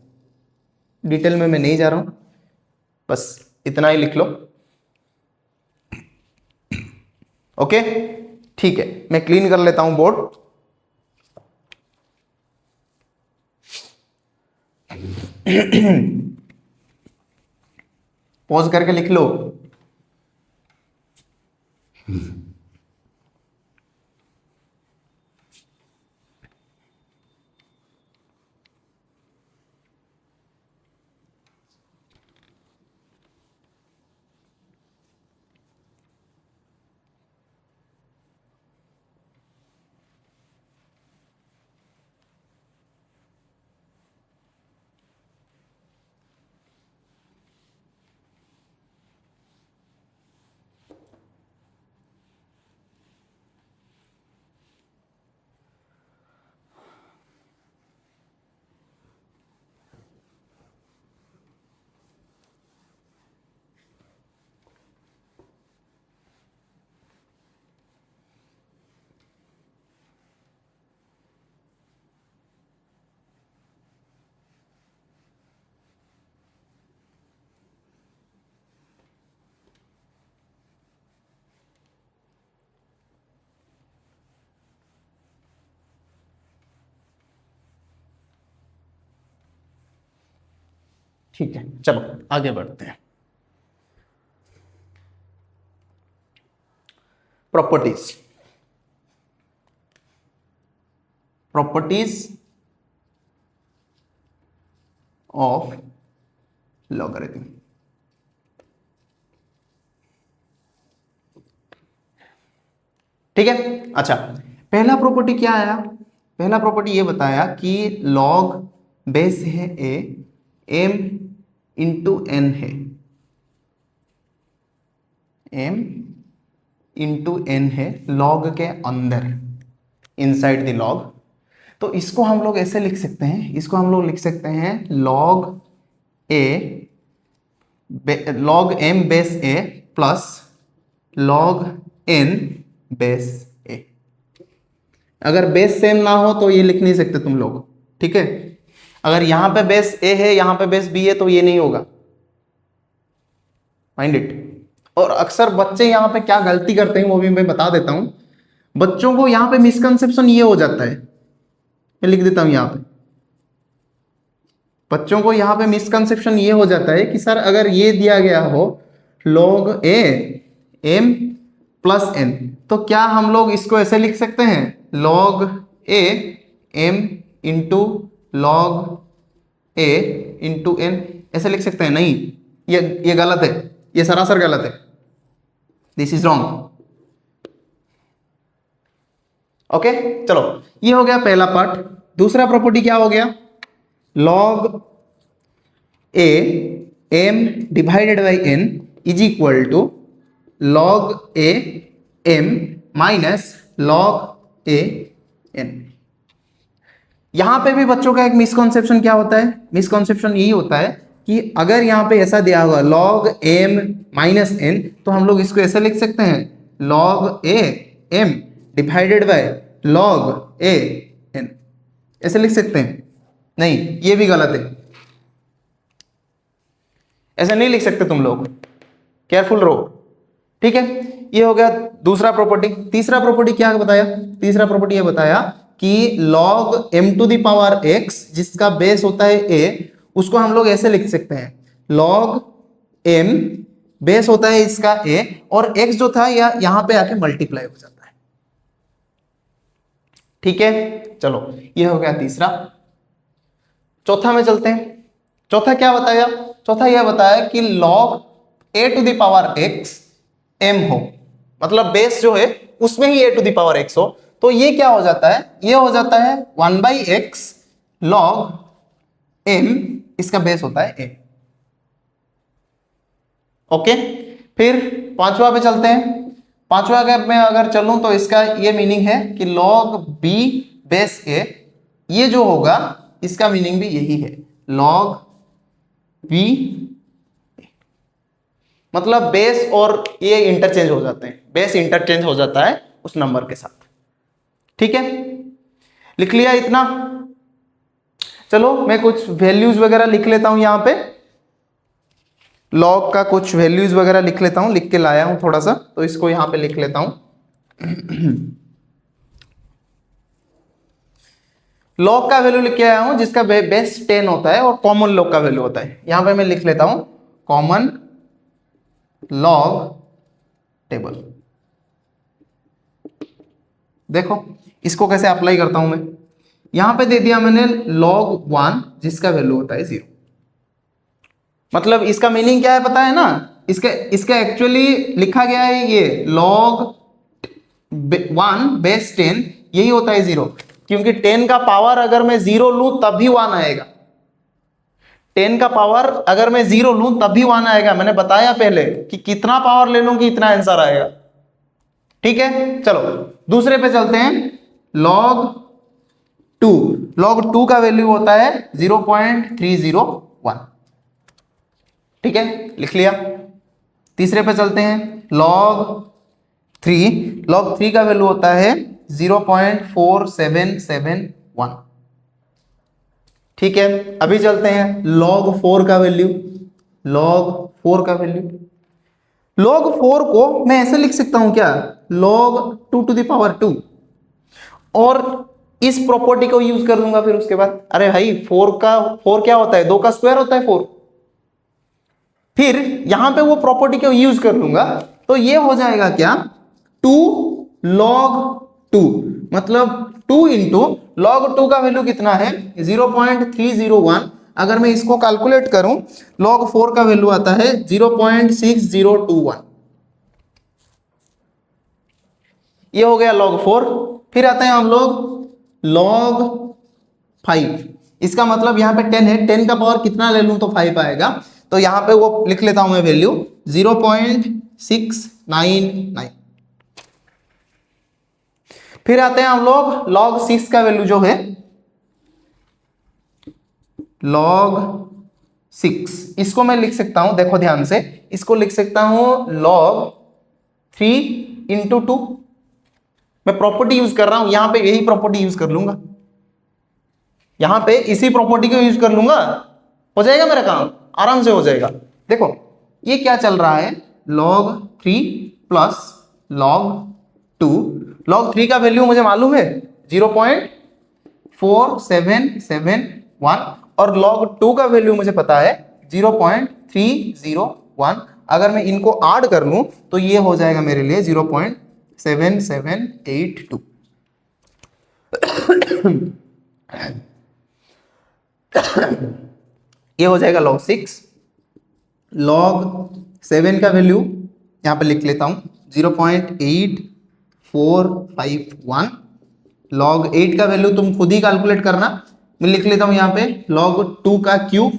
डिटेल में मैं नहीं जा रहा हूं, बस इतना ही लिख लो। ओके, ठीक है, मैं क्लीन कर लेता हूं बोर्ड। पॉज करके लिख लो। ठीक है, चलो आगे बढ़ते हैं। Properties, properties of logarithm. ठीक है, अच्छा, पहला प्रॉपर्टी क्या आया, पहला प्रॉपर्टी ये बताया कि log बेस है a, m इंटू n है, m इंटू n है log के अंदर, इनसाइड द log। तो इसको हम लोग ऐसे लिख सकते हैं, इसको हम लोग लिख सकते हैं log m base a plus log n base a। अगर बेस सेम ना हो तो ये लिख नहीं सकते तुम लोग, ठीक है। अगर यहां पे बेस a है, यहां पे बेस b है, तो ये नहीं होगा, माइंड इट। और अक्सर बच्चे यहां पे क्या गलती करते हैं वो भी मैं बता देता हूं। बच्चों को यहां पे मिसकंसेप्शन ये हो जाता है, मैं लिख देता हूं यहां पे, बच्चों को यहां पे मिसकंसेप्शन ये हो जाता है कि सर अगर ये दिया गया हो log a m plus n, तो क्या हम लोग इसको ऐसे लिख सकते हैं log a m into log a into n, ऐसे लिख सकते हैं? नहीं, ये गलत है, ये सरासर गलत है, दिस इज रॉन्ग। ओके, चलो ये हो गया पहला पार्ट। दूसरा प्रॉपर्टी क्या हो गया, log a m divided by n is equal to log a m minus log a n। यहां पे भी बच्चों का एक मिसकॉन्सेप्शन क्या होता है, मिसकॉन्सेप्शन यही होता है कि अगर यहाँ पे ऐसा दिया हुआ log m माइनस n, तो हम लोग इसको ऐसे लिख सकते हैं log a m divided by log a n, ऐसे लिख सकते हैं? नहीं, ये भी गलत है, ऐसे नहीं लिख सकते तुम लोग, केयरफुल रहो, ठीक है। ये हो गया दूसरा प्रॉपर्टी। तीसरा प्रॉपर्टी क्या बताया? तीसरा प्रॉपर्टी ये बताया कि log m to the power x जिसका बेस होता है a, उसको हम लोग ऐसे लिख सकते हैं log m बेस होता है इसका a और x जो था यहां पे आके मल्टीप्लाई हो जाता है, ठीक है। चलो ये हो गया तीसरा। चौथा में चलते हैं। चौथा क्या बताया? चौथा यह बताया कि log a to the power x m हो, मतलब बेस जो है उसमें ही a to the power x हो, तो ये क्या हो जाता है? ये हो जाता है 1/x log m, इसका बेस होता है a। ओके, फिर पांचवा पे चलते हैं। पांचवा के में अगर चलूं तो इसका ये मीनिंग है कि log b बेस a, ये जो होगा इसका मीनिंग भी यही है log b, मतलब बेस और ये इंटरचेंज हो जाते हैं, बेस इंटरचेंज हो जाता है उस नंबर के साथ, ठीक है। लिख लिया इतना? चलो मैं कुछ वैल्यूज वगैरह लिख लेता हूं यहां पे, लॉग का कुछ वैल्यूज वगैरह लिख लेता हूं, लिख के लाया हूं थोड़ा सा, तो इसको यहां पे लिख लेता हूं। लॉग का वैल्यू लिख के आया हूं जिसका बेस 10 होता है और कॉमन लॉग का वैल्यू होता है। यहां पे मैं लिख लेता हूं कॉमन लॉग टेबल। देखो इसको कैसे अप्लाई करता हूं मैं। यहां पे दे दिया मैंने log 1 जिसका वैल्यू होता है 0, मतलब इसका मीनिंग क्या है पता है ना? इसका एक्चुअली लिखा गया है ये log 1 बेस 10, यही होता है 0, क्योंकि 10 का पावर अगर मैं 0 लूं तब भी 1 आएगा। 10 का पावर अगर मैं 0 लूं तब भी 1 आएगा। मैंने बताया पहले कि कितना पावर ले लूं कि इतना आंसर आएगा, ठीक है। चलो दूसरे पे चलते हैं। log 2 का वैल्यू होता है 0.301, ठीक है, लिख लिया। तीसरे पे चलते हैं log 3 का वैल्यू होता है 0.4771, ठीक है। अभी चलते हैं log 4 का वैल्यू। log 4 का वैल्यू, log 4 को मैं ऐसे लिख सकता हूं क्या? log 2 टू द पावर 2, और इस प्रॉपर्टी को यूज कर लूंगा फिर उसके बाद। अरे भाई 4 क्या होता है? 2 का स्क्वायर होता है 4। फिर यहां पे वो प्रॉपर्टी को यूज कर लूंगा तो ये हो जाएगा क्या? 2 log 2, मतलब 2 इंटू log 2 का वैल्यू कितना है? 0.301। अगर मैं इसको कैलकुलेट करूं, log 4 का वैल्यू आता है 0.6021। ये हो गया log 4। फिर आते हैं हम लोग log 5। इसका मतलब यहां पे 10 है, 10 का पावर कितना ले लूं तो 5 आएगा, तो यहां पे वो लिख लेता हूं मैं वैल्यू 0.699। फिर आते हैं हम लोग log 6 का वैल्यू जो है log 6, इसको मैं लिख सकता हूं, देखो ध्यान से, इसको लिख सकता हूं log 3 इंटू 2। मैं प्रॉपर्टी यूज कर रहा हूं, यहां पे यही प्रॉपर्टी यूज कर लूंगा, यहां पे इसी प्रॉपर्टी को यूज कर लूंगा, हो जाएगा मेरा काम, आराम से हो जाएगा। देखो ये क्या चल रहा है, log 3 प्लस log 2। log 3 का वैल्यू मुझे मालूम है 0.4771, और log 2 का वैल्यू मुझे पता है 0.301। अगर मैं इनको ऐड कर लूं तो ये हो जाएगा मेरे लिए 0.7782। ये हो जाएगा log 6। log 7 का वैल्यू यहां पे लिख लेता हूं 0.8451। log 8 का वैल्यू तुम खुद ही कैलकुलेट करना, मैं लिख लेता हूं यहां पे log 2 का क्यूब,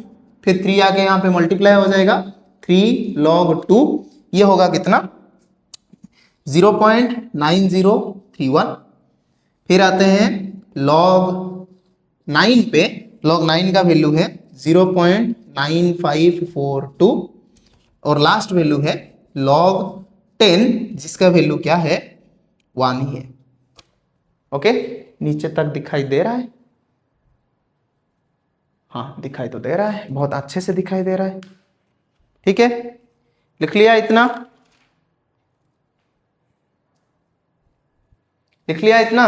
फिर 3 आके यहां पे मल्टीप्लाई हो जाएगा 3 log 2। ये होगा कितना? 0.9031। फिर आते हैं log 9 पे, log 9 का वैल्यू है 0.9542 और लास्ट वैल्यू है log 10 जिसका वैल्यू क्या है 1 ही है। ओके, नीचे तक दिखाई दे रहा है? हाँ दिखाई तो दे रहा है, बहुत अच्छे से दिखाई दे रहा है। ठीक है, लिख लिया इतना? लिख लिया इतना?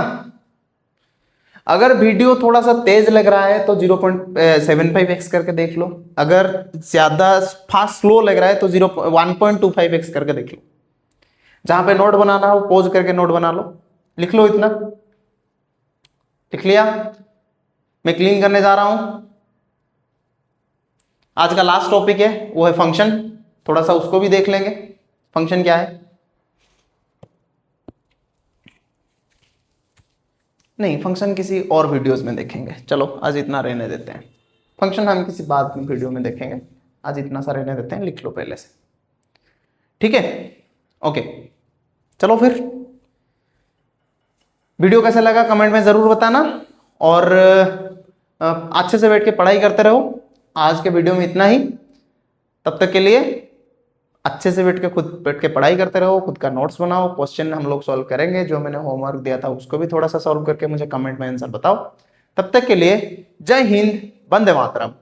अगर वीडियो थोड़ा सा तेज लग रहा है तो 0.75x करके देख लो, अगर ज्यादा फास्ट स्लो लग रहा है तो 1.25x करके देख लो। जहां पे नोट बनाना हो पॉज करके नोट बना लो। लिख लो इतना? लिख लिया? मैं क्लीन करने जा रहा हूं। आज का लास्ट टॉपिक है वो है फंक्शन, थोड़ा सा उसको भी देख लेंगे। फंक्शन क्या है? नहीं, फंक्शन किसी और वीडियोस में देखेंगे, चलो आज इतना रहने देते हैं। फंक्शन हम किसी बाद में वीडियो में देखेंगे, आज इतना सा रहने देते हैं। लिख लो पहले से, ठीक है? ओके, चलो फिर वीडियो कैसा लगा कमेंट में जरूर बताना, और अच्छे से बैठ के पढ़ाई करते रहो। आज के वीडियो में इतना ही, तब तक के लिए अच्छे से बैठ के पढ़ाई करते रहो, खुद का नोट्स बनाओ, क्वेश्चन हम लोग सॉल्व करेंगे। जो मैंने होमवर्क दिया था उसको भी थोड़ा सा सॉल्व करके मुझे कमेंट में आंसर बताओ। तब तक के लिए जय हिंद, वंदे मातरम।